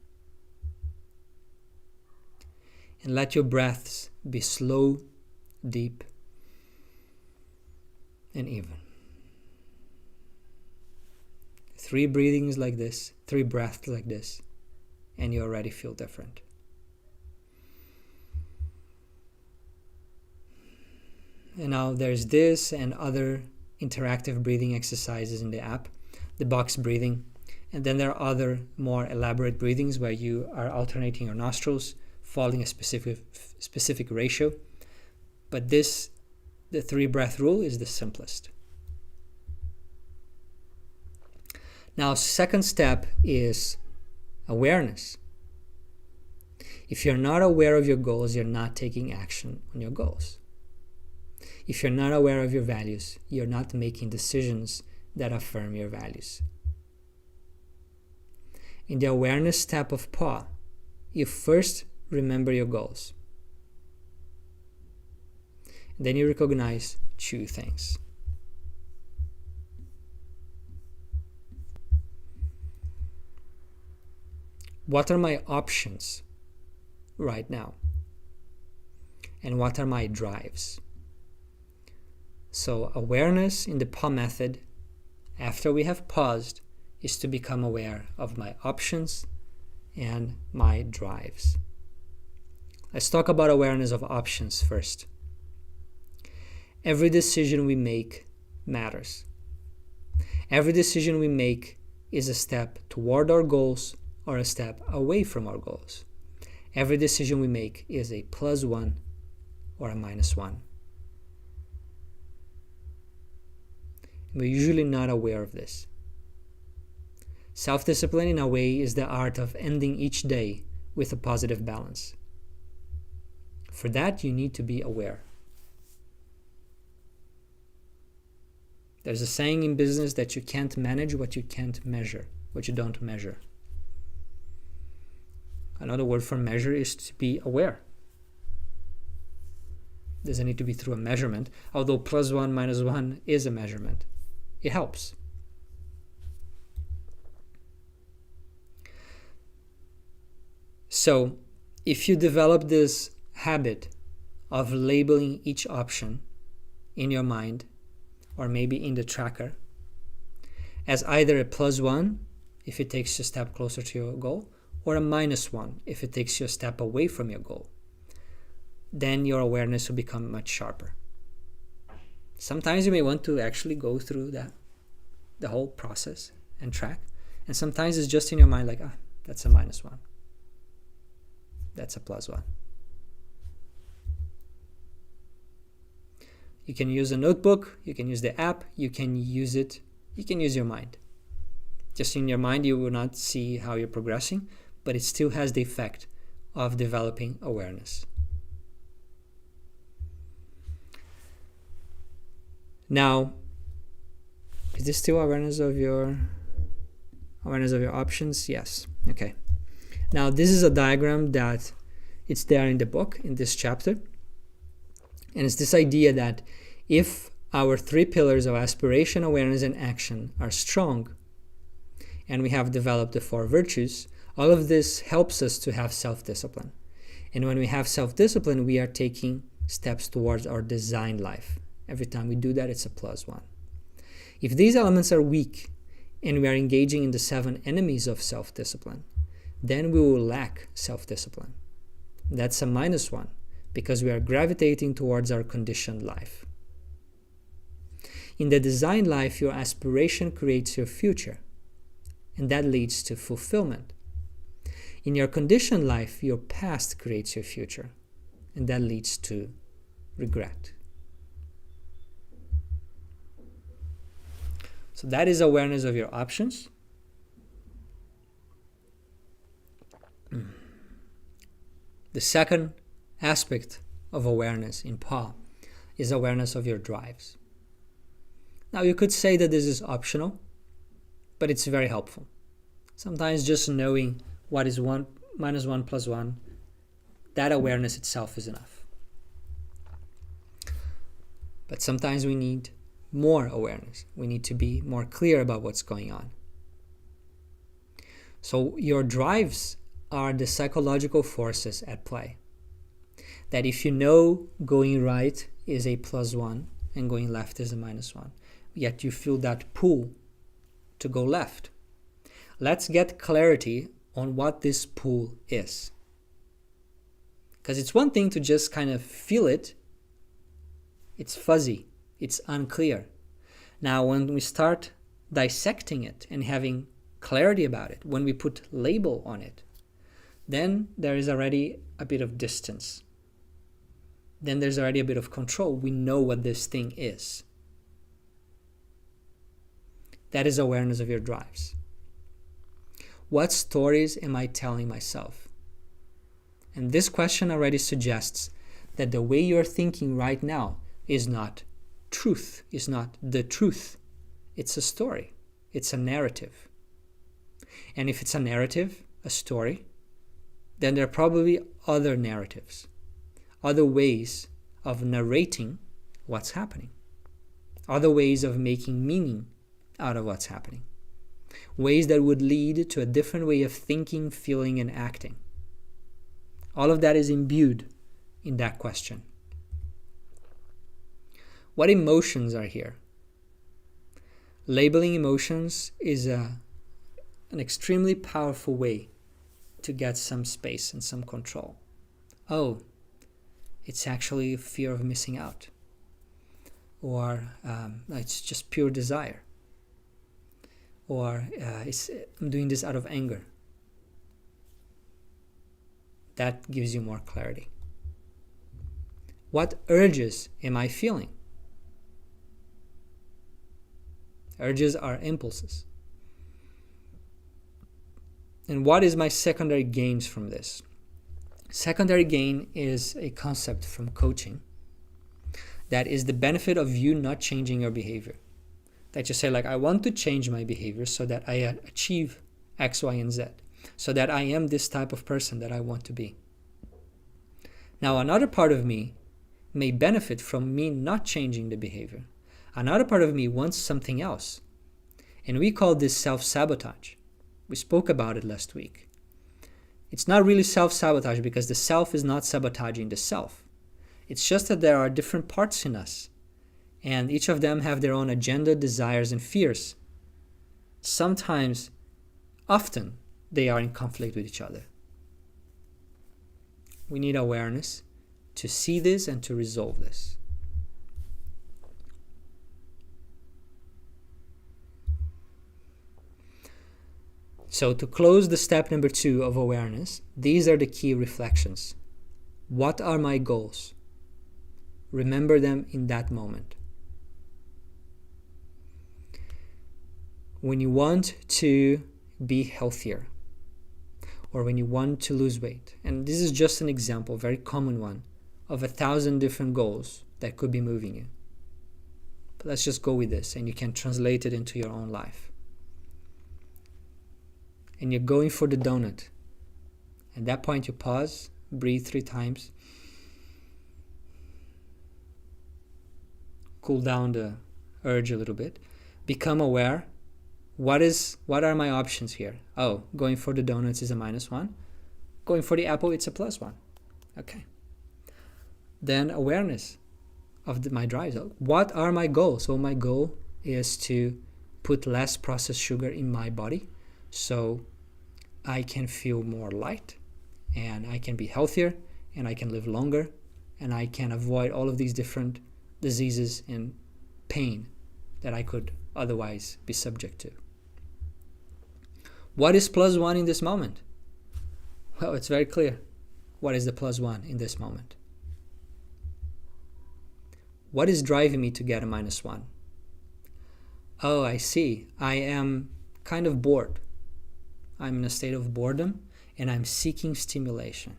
And let your breaths be slow, deep, and even. 3 breathings like this, 3 breaths like this, and you already feel different. And now there's this and other interactive breathing exercises in the app, the box breathing. And then there are other more elaborate breathings where you are alternating your nostrils, following a specific ratio. But the 3-breath rule is the simplest. Now, second step is awareness. If you're not aware of your goals, you're not taking action on your goals. If you're not aware of your values, you're not making decisions that affirm your values. In the awareness step of PAW, you first remember your goals. Then you recognize 2 things. What are my options right now? And what are my drives? So awareness in the PAW method, after we have paused, is to become aware of my options and my drives. Let's talk about awareness of options first. Every decision we make matters. Every decision we make is a step toward our goals or a step away from our goals. Every decision we make is a +1 or a -1. We're usually not aware of this. Self-discipline, in a way, is the art of ending each day with a positive balance. For that, you need to be aware. There's a saying in business that you can't manage what you can't measure, what you don't measure. Another word for measure is to be aware. Doesn't need to be through a measurement, although +1, -1 is a measurement. It helps. So, if you develop this habit of labeling each option in your mind, or maybe in the tracker, as either a +1 if it takes you a step closer to your goal, or a -1 if it takes you a step away from your goal, then your awareness will become much sharper. Sometimes you may want to actually go through the whole process and track, and sometimes it's just in your mind like, that's a -1. That's a +1. You can use a notebook, you can use the app, you can use your mind. Just in your mind, you will not see how you're progressing, but it still has the effect of developing awareness. Now, is this still awareness of your options? Yes. Okay. Now, this is a diagram that it's there in the book, in this chapter. And it's this idea that if our 3 pillars of aspiration, awareness, and action are strong, and we have developed the 4 virtues, all of this helps us to have self-discipline. And when we have self-discipline, we are taking steps towards our designed life. Every time we do that, it's a +1. If these elements are weak, and we are engaging in the 7 enemies of self-discipline, then we will lack self-discipline. That's a -1, because we are gravitating towards our conditioned life. In the designed life, your aspiration creates your future, and that leads to fulfillment. In your conditioned life, your past creates your future, and that leads to regret. So that is awareness of your options. The second aspect of awareness in PAW is awareness of your drives. Now, you could say that this is optional, but it's very helpful. Sometimes just knowing what is -1 + 1, that awareness itself is enough. But sometimes we need more awareness. We need to be more clear about what's going on. So your drives are the psychological forces at play. That if you know going right is a +1 and going left is a -1, yet you feel that pull to go left. Let's get clarity on what this pull is. Because it's one thing to just kind of feel it. It's fuzzy. It's unclear. Now, when we start dissecting it and having clarity about it, when we put label on it, then there is already a bit of distance. Then there's already a bit of control. We know what this thing is. That is awareness of your drives. What stories am I telling myself? And this question already suggests that the way you're thinking right now is not truth, is not the truth. It's a story. It's a narrative. And if it's a narrative, a story, then there are probably other narratives, other ways of narrating what's happening, other ways of making meaning out of what's happening, ways that would lead to a different way of thinking, feeling, and acting. All of that is imbued in that question. What emotions are here? Labeling emotions is an extremely powerful way to get some space and some control. Oh, it's actually fear of missing out. Or it's just pure desire. or I'm doing this out of anger. That gives you more clarity. What urges am I feeling? Urges are impulses. And what is my secondary gains from this? Secondary gain is a concept from coaching that is the benefit of you not changing your behavior. That you say, like, I want to change my behavior so that I achieve X, Y, and Z, so that I am this type of person that I want to be. Now, another part of me may benefit from me not changing the behavior. Another part of me wants something else. And we call this self-sabotage. We spoke about it last week. It's not really self-sabotage because the self is not sabotaging the self. It's just that there are different parts in us, and each of them have their own agenda, desires, and fears. Sometimes, often, they are in conflict with each other. We need awareness to see this and to resolve this. So to close the step number 2 of awareness, these are the key reflections. What are my goals? Remember them in that moment. When you want to be healthier, or when you want to lose weight, and this is just an example, a very common one, of 1,000 different goals that could be moving you. But let's just go with this, and you can translate it into your own life. And you're going for the donut. At that point, you pause, breathe 3 times, cool down the urge a little bit, become aware. What are my options here? Oh, going for the donuts is a -1. Going for the apple, it's a +1. Okay. Then awareness of my drives. What are my goals? So my goal is to put less processed sugar in my body so I can feel more light and I can be healthier and I can live longer and I can avoid all of these different diseases and pain that I could otherwise be subject to. What is +1 in this moment? Well, it's very clear. What is the +1 in this moment? What is driving me to get a -1? Oh, I see. I am kind of bored. I'm in a state of boredom and I'm seeking stimulation.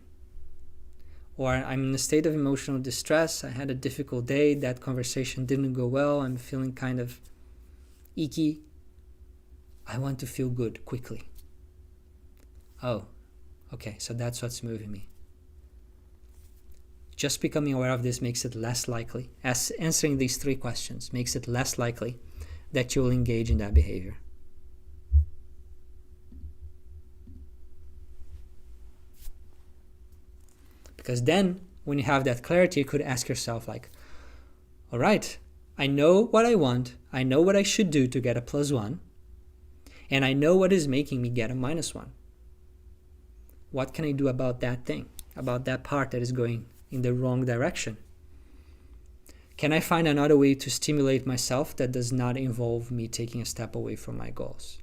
Or I'm in a state of emotional distress. I had a difficult day. That conversation didn't go well. I'm feeling kind of icky. I want to feel good quickly. Oh, okay, so that's what's moving me. Just becoming aware of this makes it less likely, as answering these 3 questions makes it less likely that you will engage in that behavior. Because then, when you have that clarity, you could ask yourself like, all right, I know what I want, I know what I should do to get a +1, and I know what is making me get a -1. What can I do about that thing, about that part that is going in the wrong direction? Can I find another way to stimulate myself that does not involve me taking a step away from my goals?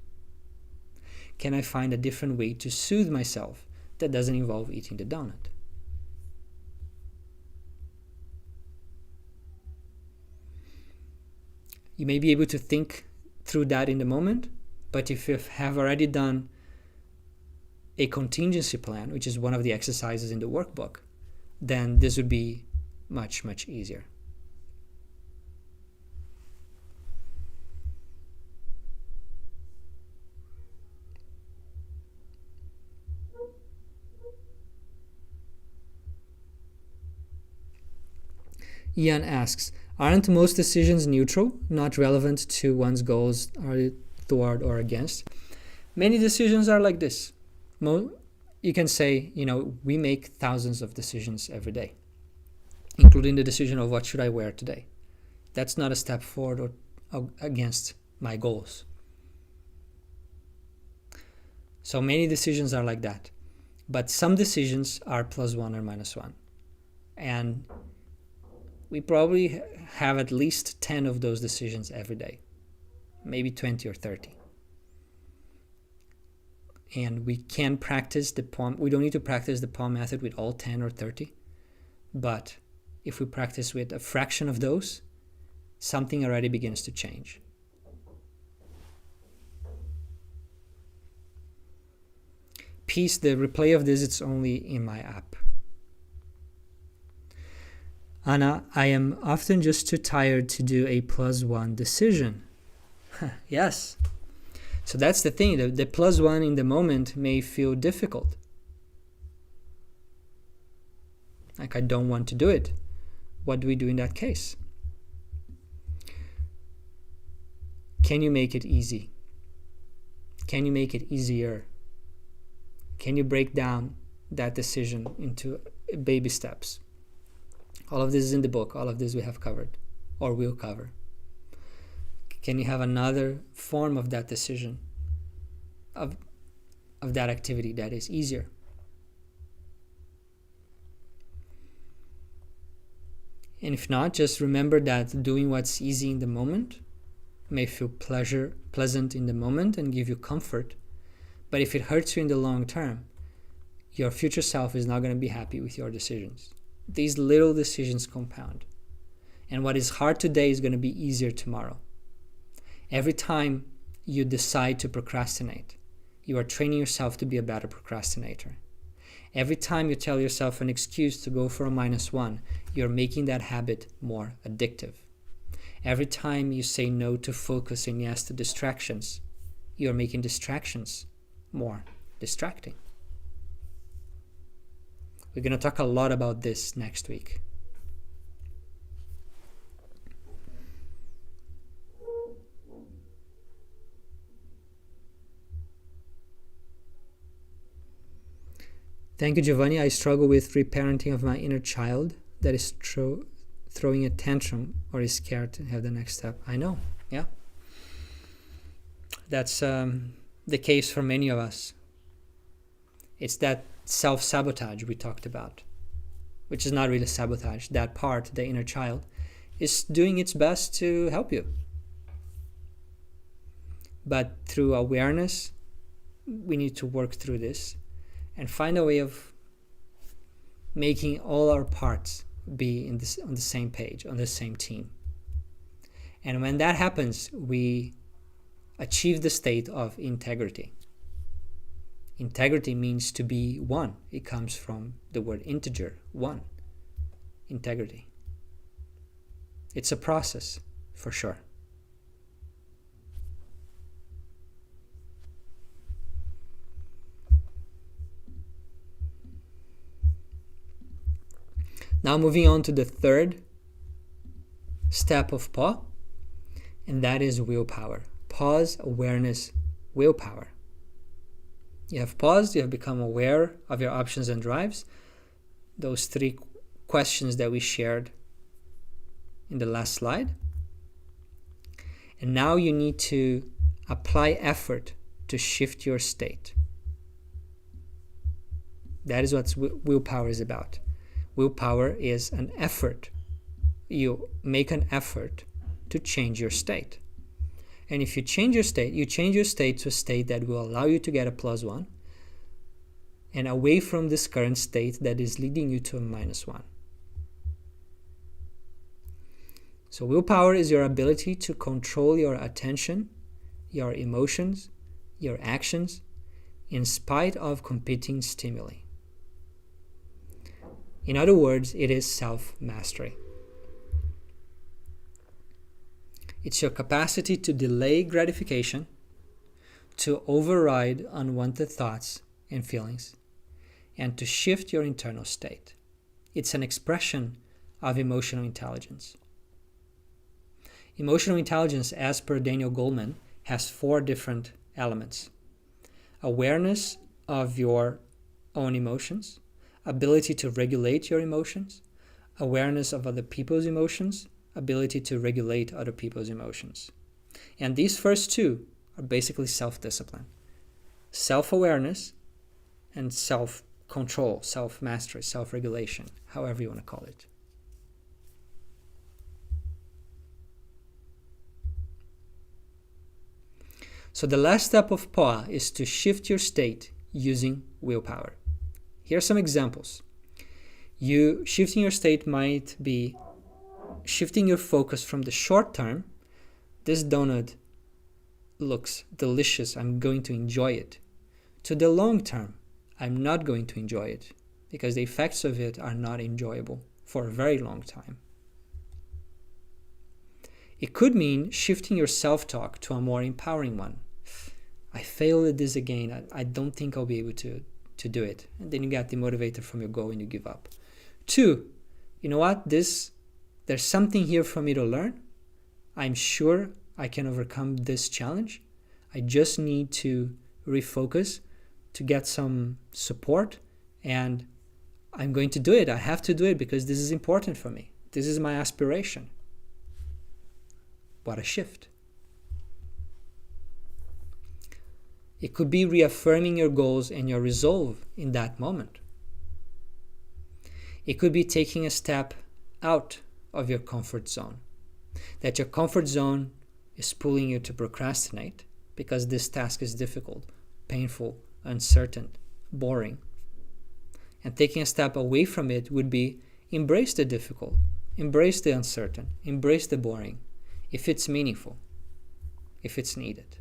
Can I find a different way to soothe myself that doesn't involve eating the donut? You may be able to think through that in the moment, but if you have already done a contingency plan, which is one of the exercises in the workbook, then this would be much, much easier. Ian asks, aren't most decisions neutral, not relevant to one's goals, are toward or against? Many decisions are like this. You can say, we make thousands of decisions every day, including the decision of what should I wear today. That's not a step forward or against my goals. So many decisions are like that. But some decisions are +1 or -1. And we probably have at least 10 of those decisions every day, maybe 20 or 30. And we can practice the PAW. We don't need to practice the PAW method with all 10 or 30. But if we practice with a fraction of those, something already begins to change. Peace, the replay of this, it's only in my app. Anna, I am often just too tired to do a +1 decision. Yes. So that's the thing. The +1 in the moment may feel difficult. Like, I don't want to do it. What do we do in that case? Can you make it easy? Can you make it easier? Can you break down that decision into baby steps? All of this is in the book. All of this we have covered or will cover. Can you have another form of that decision, of that activity that is easier? And if not, just remember that doing what's easy in the moment may feel pleasant in the moment and give you comfort. But if it hurts you in the long term, your future self is not going to be happy with your decisions. These little decisions compound. And what is hard today is going to be easier tomorrow. Every time you decide to procrastinate, you are training yourself to be a better procrastinator. Every time you tell yourself an excuse to go for a -1, you're making that habit more addictive. Every time you say no to focus and yes to distractions, you're making distractions more distracting. We're going to talk a lot about this next week. Thank you, Giovanni. I struggle with reparenting of my inner child that is throwing a tantrum or is scared to have the next step. I know, yeah. That's the case for many of us. It's that self-sabotage we talked about, which is not really sabotage. That part, the inner child, is doing its best to help you. But through awareness, we need to work through this and find a way of making all our parts be on the same page, on the same team. And when that happens, we achieve the state of integrity. Integrity means to be one. It comes from the word integer, one. Integrity. It's a process, for sure. Now moving on to the third step of PAW, and that is willpower. Pause, awareness, willpower. You have paused, you have become aware of your options and drives. Those 3 questions that we shared in the last slide. And now you need to apply effort to shift your state. That is what willpower is about. Willpower is an effort. You make an effort to change your state. And if you change your state to a state that will allow you to get a +1 and away from this current state that is leading you to a -1. So willpower is your ability to control your attention, your emotions, your actions, in spite of competing stimuli. In other words, it is self-mastery. It's your capacity to delay gratification, to override unwanted thoughts and feelings, and to shift your internal state. It's an expression of emotional intelligence. Emotional intelligence, as per Daniel Goleman, has 4 different elements. Awareness of your own emotions, ability to regulate your emotions, awareness of other people's emotions, ability to regulate other people's emotions. And these first 2 are basically self-discipline. Self-awareness and self-control, self-mastery, self-regulation, however you want to call it. So the last step of PAW is to shift your state using willpower. Here are some examples. Shifting your state might be shifting your focus from the short term, this donut looks delicious, I'm going to enjoy it, to the long term, I'm not going to enjoy it, because the effects of it are not enjoyable for a very long time. It could mean shifting your self-talk to a more empowering one. I failed at this again, I don't think I'll be able to do it. And then you get demotivated from your goal and you give up. 2, you know what, there's something here for me to learn. I'm sure I can overcome this challenge. I just need to refocus to get some support, and I'm going to do it. I have to do it because this is important for me. This is my aspiration. What a shift. It could be reaffirming your goals and your resolve in that moment. It could be taking a step out of your comfort zone. That your comfort zone is pulling you to procrastinate because this task is difficult, painful, uncertain, boring. And taking a step away from it would be embrace the difficult, embrace the uncertain, embrace the boring, if it's meaningful, if it's needed.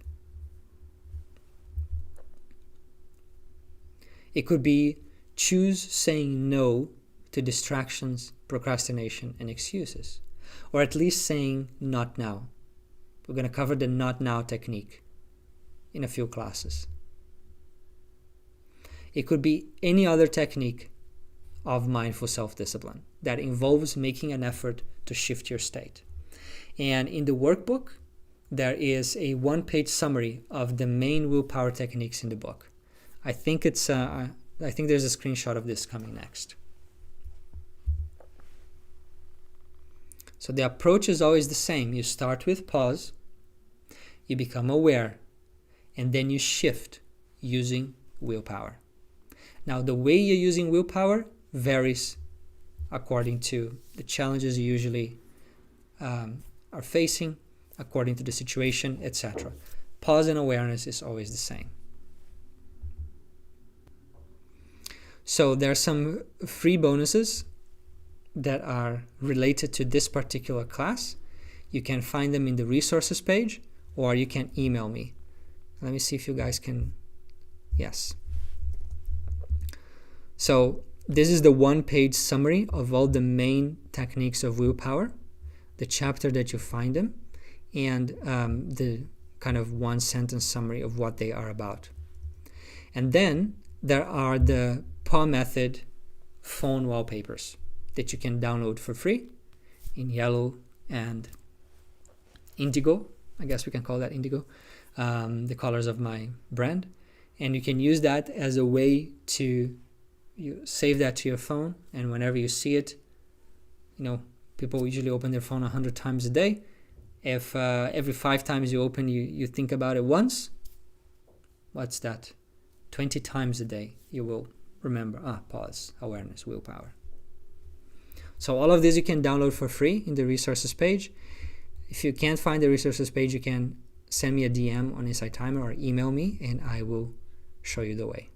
It could be choose saying no to distractions, procrastination, and excuses, or at least saying not now. We're going to cover the not now technique in a few classes. It could be any other technique of mindful self-discipline that involves making an effort to shift your state. And in the workbook, there is a one-page summary of the main willpower techniques in the book. I think there's a screenshot of this coming next. So the approach is always the same. You start with pause, you become aware, and then you shift using willpower. Now, the way you're using willpower varies according to the challenges you usually are facing, according to the situation, etc. Pause and awareness is always the same. So there are some free bonuses that are related to this particular class. You can find them in the resources page, or you can email me. Let me see if you guys can. Yes. So this is the one-page summary of all the main techniques of willpower, the chapter that you find them, and the kind of one-sentence summary of what they are about. And then there are the PAW Method phone wallpapers that you can download for free in yellow and indigo. I guess we can call that indigo, the colors of my brand. And you can use that as a way to save that to your phone, and whenever you see it, people usually open their phone 100 times a day. If every 5 times you open, you think about it once, what's that? 20 times a day you will remember, pause, awareness, willpower. So all of this you can download for free in the resources page. If you can't find the resources page, you can send me a DM on Insight Timer or email me, and I will show you the way.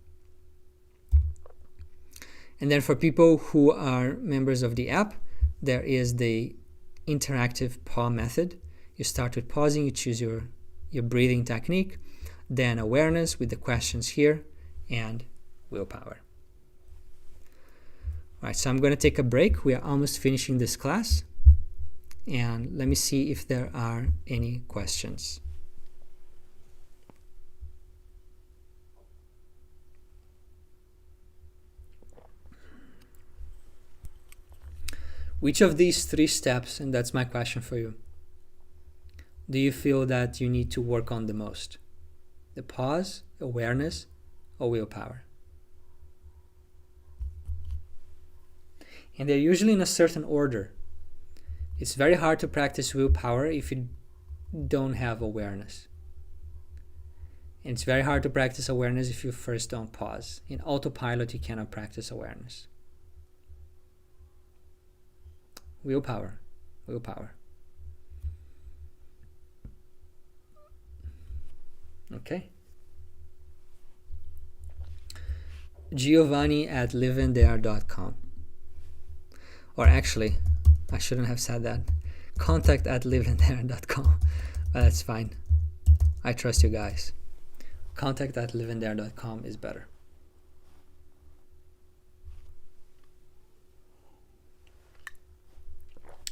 And then for people who are members of the app, there is the interactive PAW method. You start with pausing, you choose your breathing technique, then awareness with the questions here, and willpower. All right, so I'm going to take a break. We are almost finishing this class. And let me see if there are any questions. Which of these 3 steps, and that's my question for you, do you feel that you need to work on the most? The pause, awareness, or willpower? And they're usually in a certain order. It's very hard to practice willpower if you don't have awareness. And it's very hard to practice awareness if you first don't pause. In autopilot, you cannot practice awareness. Willpower. Okay. Giovanni@liveinthare.com. Or actually, I shouldn't have said that. contact@liveinthare.com. But that's fine. I trust you guys. contact@liveinthare.com is better.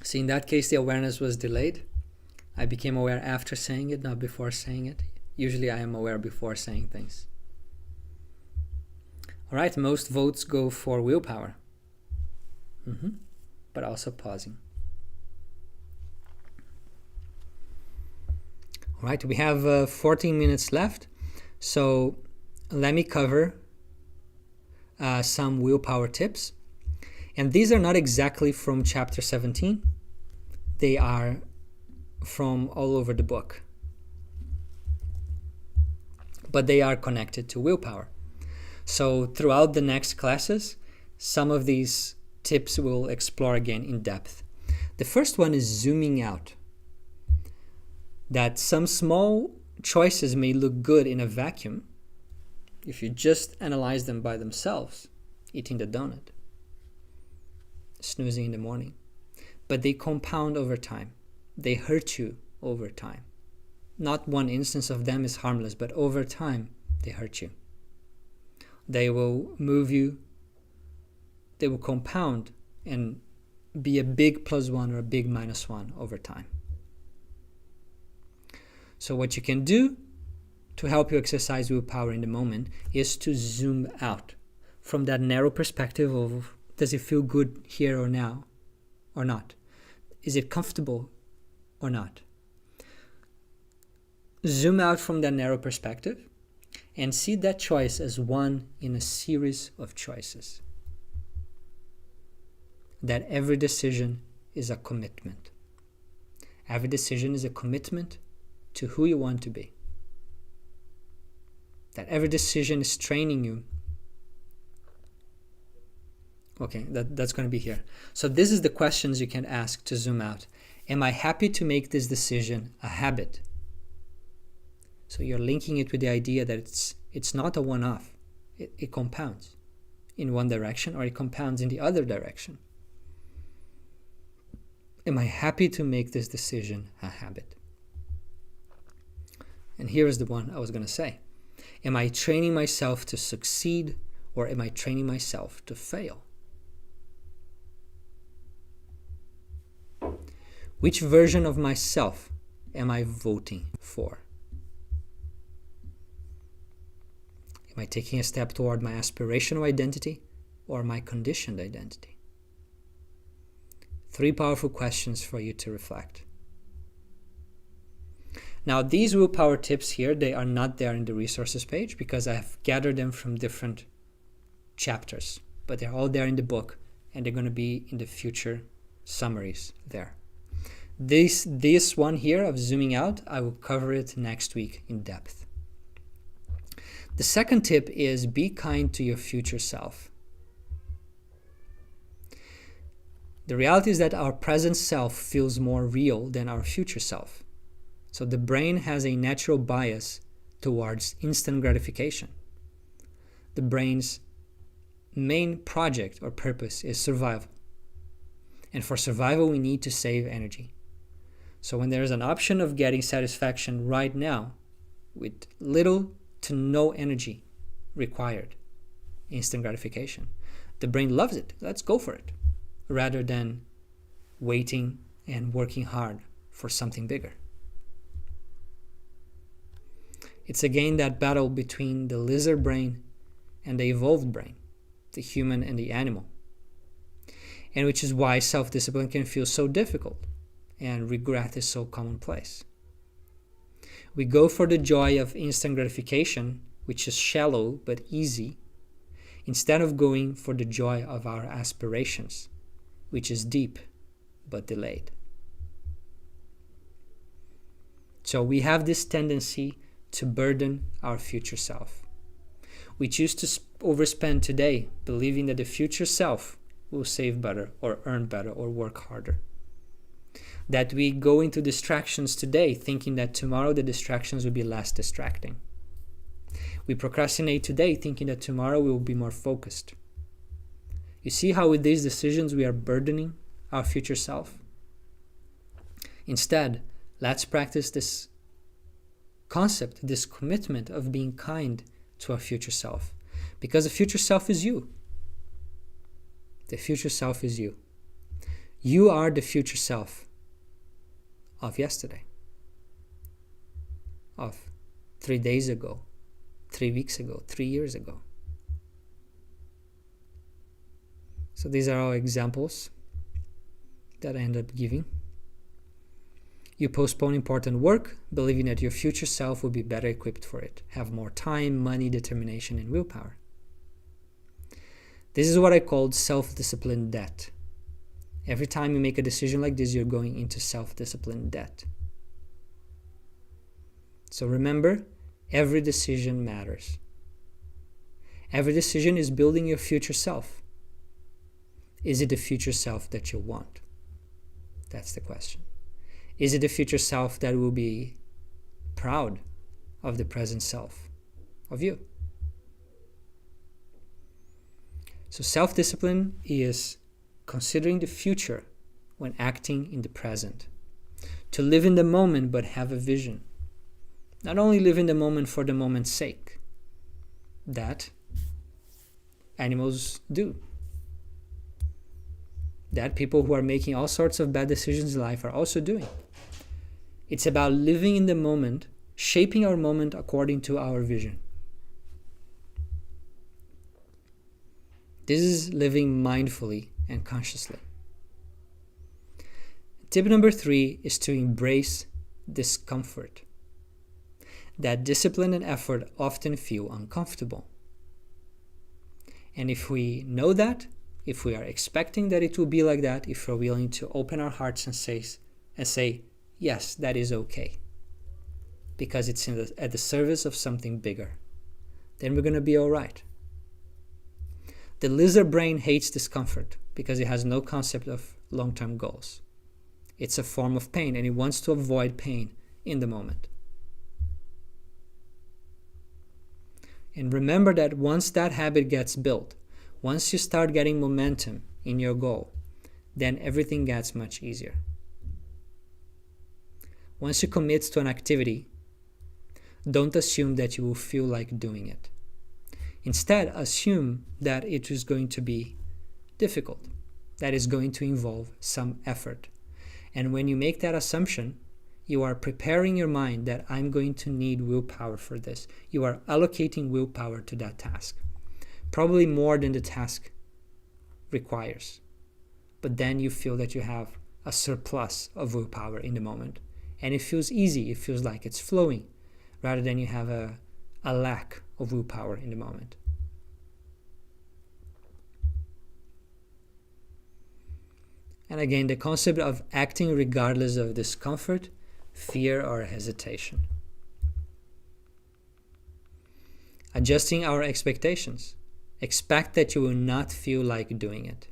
See, in that case, the awareness was delayed. I became aware after saying it, not before saying it. Usually I am aware before saying things. All right, most votes go for willpower. But also pausing. All right, we have 14 minutes left. So let me cover some willpower tips. And these are not exactly from chapter 17. They are from all over the book. But they are connected to willpower. So throughout the next classes, some of these tips we'll explore again in depth. The first one is zooming out. That some small choices may look good in a vacuum if you just analyze them by themselves. Eating the donut, snoozing in the morning. But they compound over time. They hurt you over time. Not one instance of them is harmless, but over time, they hurt you. They will move you. They will compound and be a big +1 or a big -1 over time. So what you can do to help you exercise willpower in the moment is to zoom out from that narrow perspective of, does it feel good here or now or not? Is it comfortable or not? Zoom out from that narrow perspective and see that choice as one in a series of choices. That every decision is a commitment. Every decision is a commitment to who you want to be. That every decision is training you. Okay, that's going to be here. So this is the questions you can ask to zoom out. Am I happy to make this decision a habit? So you're linking it with the idea that it's not a one-off. It compounds in one direction or it compounds in the other direction. Am I happy to make this decision a habit? And here is the one I was going to say. Am I training myself to succeed or am I training myself to fail? Which version of myself am I voting for? Am I taking a step toward my aspirational identity or my conditioned identity? 3 powerful questions for you to reflect. Now, these willpower tips here, they are not there in the resources page because I have gathered them from different chapters, but they're all there in the book and they're going to be in the future summaries there. This one here of zooming out, I will cover it next week in depth. The second tip is be kind to your future self. The reality is that our present self feels more real than our future self. So the brain has a natural bias towards instant gratification. The brain's main project or purpose is survival. And for survival, we need to save energy. So when there's an option of getting satisfaction right now with little to no energy required, instant gratification, the brain loves it. Let's go for it. Rather than waiting and working hard for something bigger. It's again that battle between the lizard brain and the evolved brain, the human and the animal. And which is why self-discipline can feel so difficult and regret is so commonplace. We go for the joy of instant gratification, which is shallow but easy, instead of going for the joy of our aspirations, which is deep but delayed. So we have this tendency to burden our future self. We choose to overspend today, believing that the future self will save better or earn better or work harder. That we go into distractions today, thinking that tomorrow the distractions will be less distracting. We procrastinate today thinking that tomorrow we will be more focused. You see how with these decisions we are burdening our future self? Instead, let's practice this concept, this commitment of being kind to our future self. Because the future self is you. The future self is you. You are the future self of yesterday, of 3 days ago, 3 weeks ago, 3 years ago. So these are all examples that I end up giving. You postpone important work, believing that your future self will be better equipped for it, have more time, money, determination, and willpower. This is what I called self-discipline debt. Every time you make a decision like this, you're going into self-discipline debt. So remember, every decision matters. Every decision is building your future self. Is it the future self that you want? That's the question. Is it the future self that will be proud of the present self of you? So self-discipline is considering the future when acting in the present. To live in the moment but have a vision. Not only live in the moment for the moment's sake. That animals do. That people who are making all sorts of bad decisions in life are also doing. It's about living in the moment, shaping our moment according to our vision. This is living mindfully and consciously. Tip number 3 is to embrace discomfort. That discipline and effort often feel uncomfortable. And if we know that, if we are expecting that it will be like that, if we're willing to open our hearts and say, yes, that is okay, because it's at the service of something bigger, then we're going to be all right. The lizard brain hates discomfort because it has no concept of long-term goals. It's a form of pain, and it wants to avoid pain in the moment. And remember that once that habit gets built, once you start getting momentum in your goal, then everything gets much easier. Once you commit to an activity, don't assume that you will feel like doing it. Instead, assume that it is going to be difficult, that is going to involve some effort. And when you make that assumption, you are preparing your mind that I'm going to need willpower for this. You are allocating willpower to that task. Probably more than the task requires. But then you feel that you have a surplus of willpower in the moment. And it feels easy. It feels like it's flowing, rather than you have a lack of willpower in the moment. And again, the concept of acting regardless of discomfort, fear, or hesitation. Adjusting our expectations. Expect that you will not feel like doing it.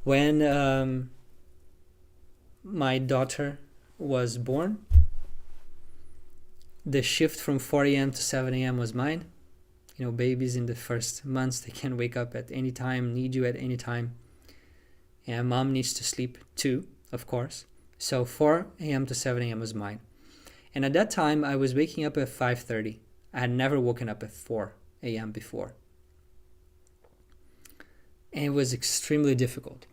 When my daughter was born, the shift from 4 a.m. to 7 a.m. was mine. You know, babies in the first months, they can wake up at any time, need you at any time. And mom needs to sleep too, of course. So 4 a.m. to 7 a.m. was mine. And at that time, I was waking up at 5:30. I had never woken up at 4 a.m. before. And it was extremely difficult.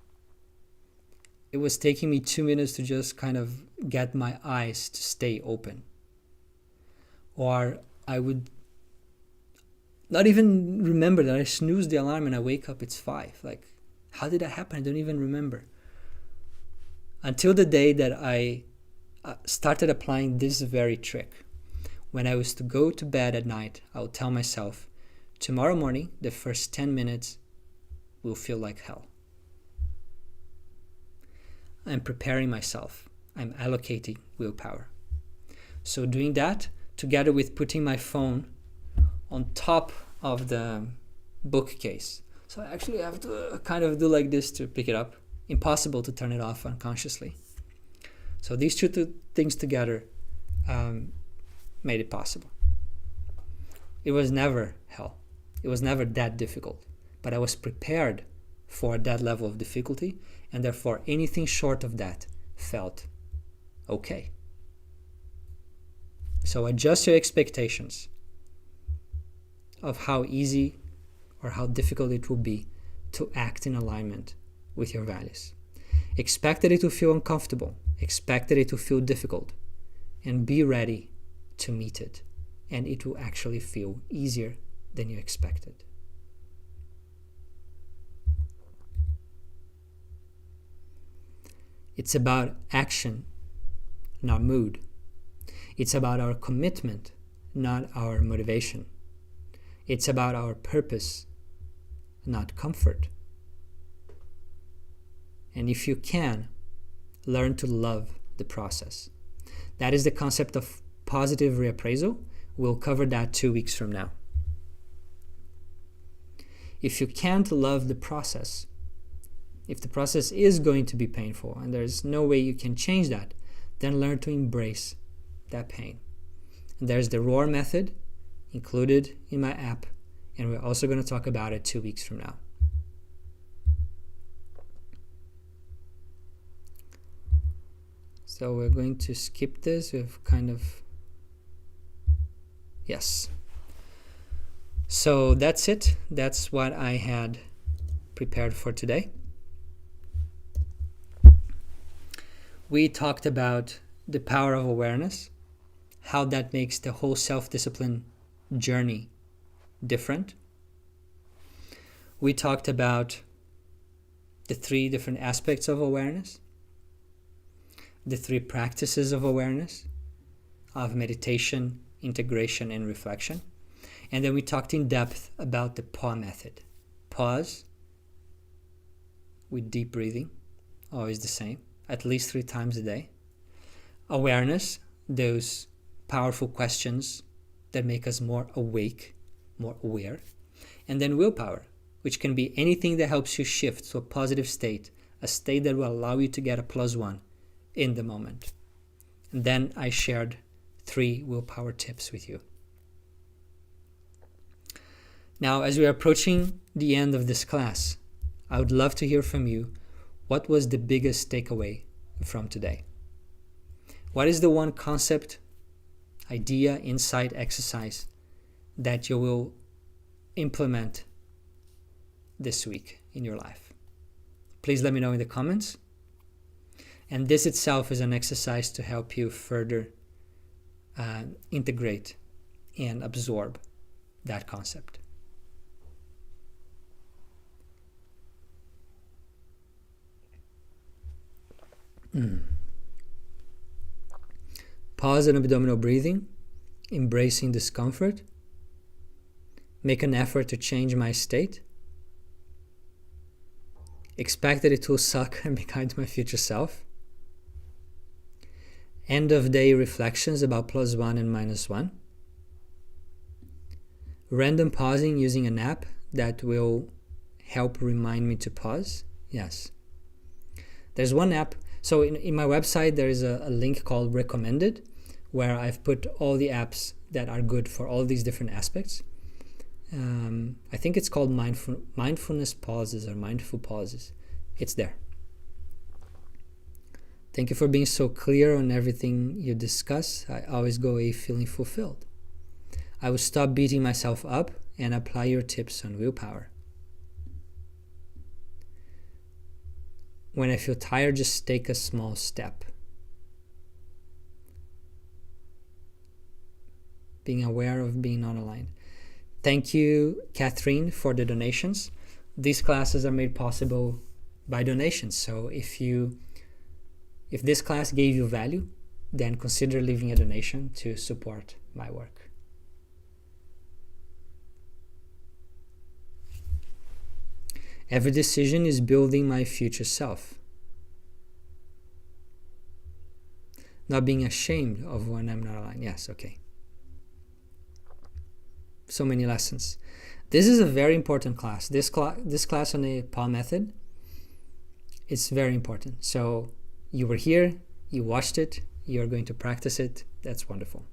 It was taking me 2 minutes to just kind of get my eyes to stay open. Or I would not even remember that I snooze the alarm and I wake up, it's 5. Like, how did that happen? I don't even remember. Until the day that I started applying this very trick. When I was to go to bed at night, I would tell myself, tomorrow morning, the first 10 minutes will feel like hell. I'm preparing myself. I'm allocating willpower. So doing that, together with putting my phone on top of the bookcase. So I actually have to kind of do like this to pick it up. Impossible to turn it off unconsciously. So these two things together made it possible. It was never hell. It was never that difficult. But I was prepared for that level of difficulty, and therefore anything short of that felt okay. So adjust your expectations of how easy or how difficult it will be to act in alignment with your values. Expect it to feel uncomfortable. Expect it to feel difficult. And be ready to meet it. And it will actually feel easier than you expected. It's about action, not mood. It's about our commitment, not our motivation. It's about our purpose, not comfort. And if you can, learn to love the process. That is the concept of positive reappraisal. We'll cover that 2 weeks from now. If you can't love the process, if the process is going to be painful and there's no way you can change that, then learn to embrace that pain. And there's the ROAR method included in my app, and we're also going to talk about it 2 weeks from now. So we're going to skip this. We've kind of... Yes. So that's it. That's what I had prepared for today. We talked about the power of awareness, how that makes the whole self-discipline journey different. We talked about the 3 different aspects of awareness, the 3 practices of awareness, of meditation, integration, and reflection. And then we talked in depth about the PAW method. Pause with deep breathing, always the same, at least 3 times a day. Awareness, those powerful questions that make us more awake, more aware. And then willpower, which can be anything that helps you shift to a positive state, a state that will allow you to get a +1 in the moment. And then I shared 3 willpower tips with you. Now, as we are approaching the end of this class, I would love to hear from you. What was the biggest takeaway from today? What is the one concept, idea, insight, exercise that you will implement this week in your life? Please let me know in the comments. And this itself is an exercise to help you further integrate and absorb that concept. Pause and abdominal breathing, embracing discomfort, make an effort to change my state, expect that it will suck and be kind to my future self, end of day reflections about +1 and -1, random pausing using an app that will help remind me to pause. Yes. There's one app. So in my website, there is a link called Recommended, where I've put all the apps that are good for all these different aspects. I think it's called mindfulness pauses or mindful pauses. It's there. Thank you for being so clear on everything you discuss. I always go away feeling fulfilled. I will stop beating myself up and apply your tips on willpower. When I feel tired, just take a small step. Being aware of being not aligned. Thank you, Catherine, for the donations. These classes are made possible by donations. So if this class gave you value, then consider leaving a donation to support my work. Every decision is building my future self. Not being ashamed of when I'm not aligned. Yes, okay. So many lessons. This is a very important class. This class on the PAW method, it's very important. So you were here, you watched it, you're going to practice it. That's wonderful.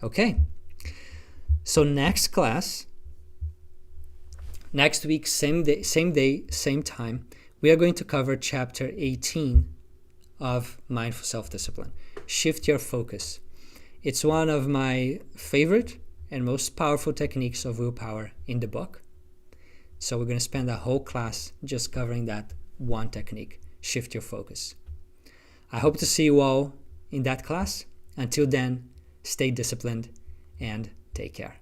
Okay, so next class, next week, same day, same time, we are going to cover chapter 18 of Mindful Self-Discipline. Shift your focus. It's one of my favorite and most powerful techniques of willpower in the book. So we're going to spend a whole class just covering that one technique, shift your focus. I hope to see you all in that class. Until then, stay disciplined and take care.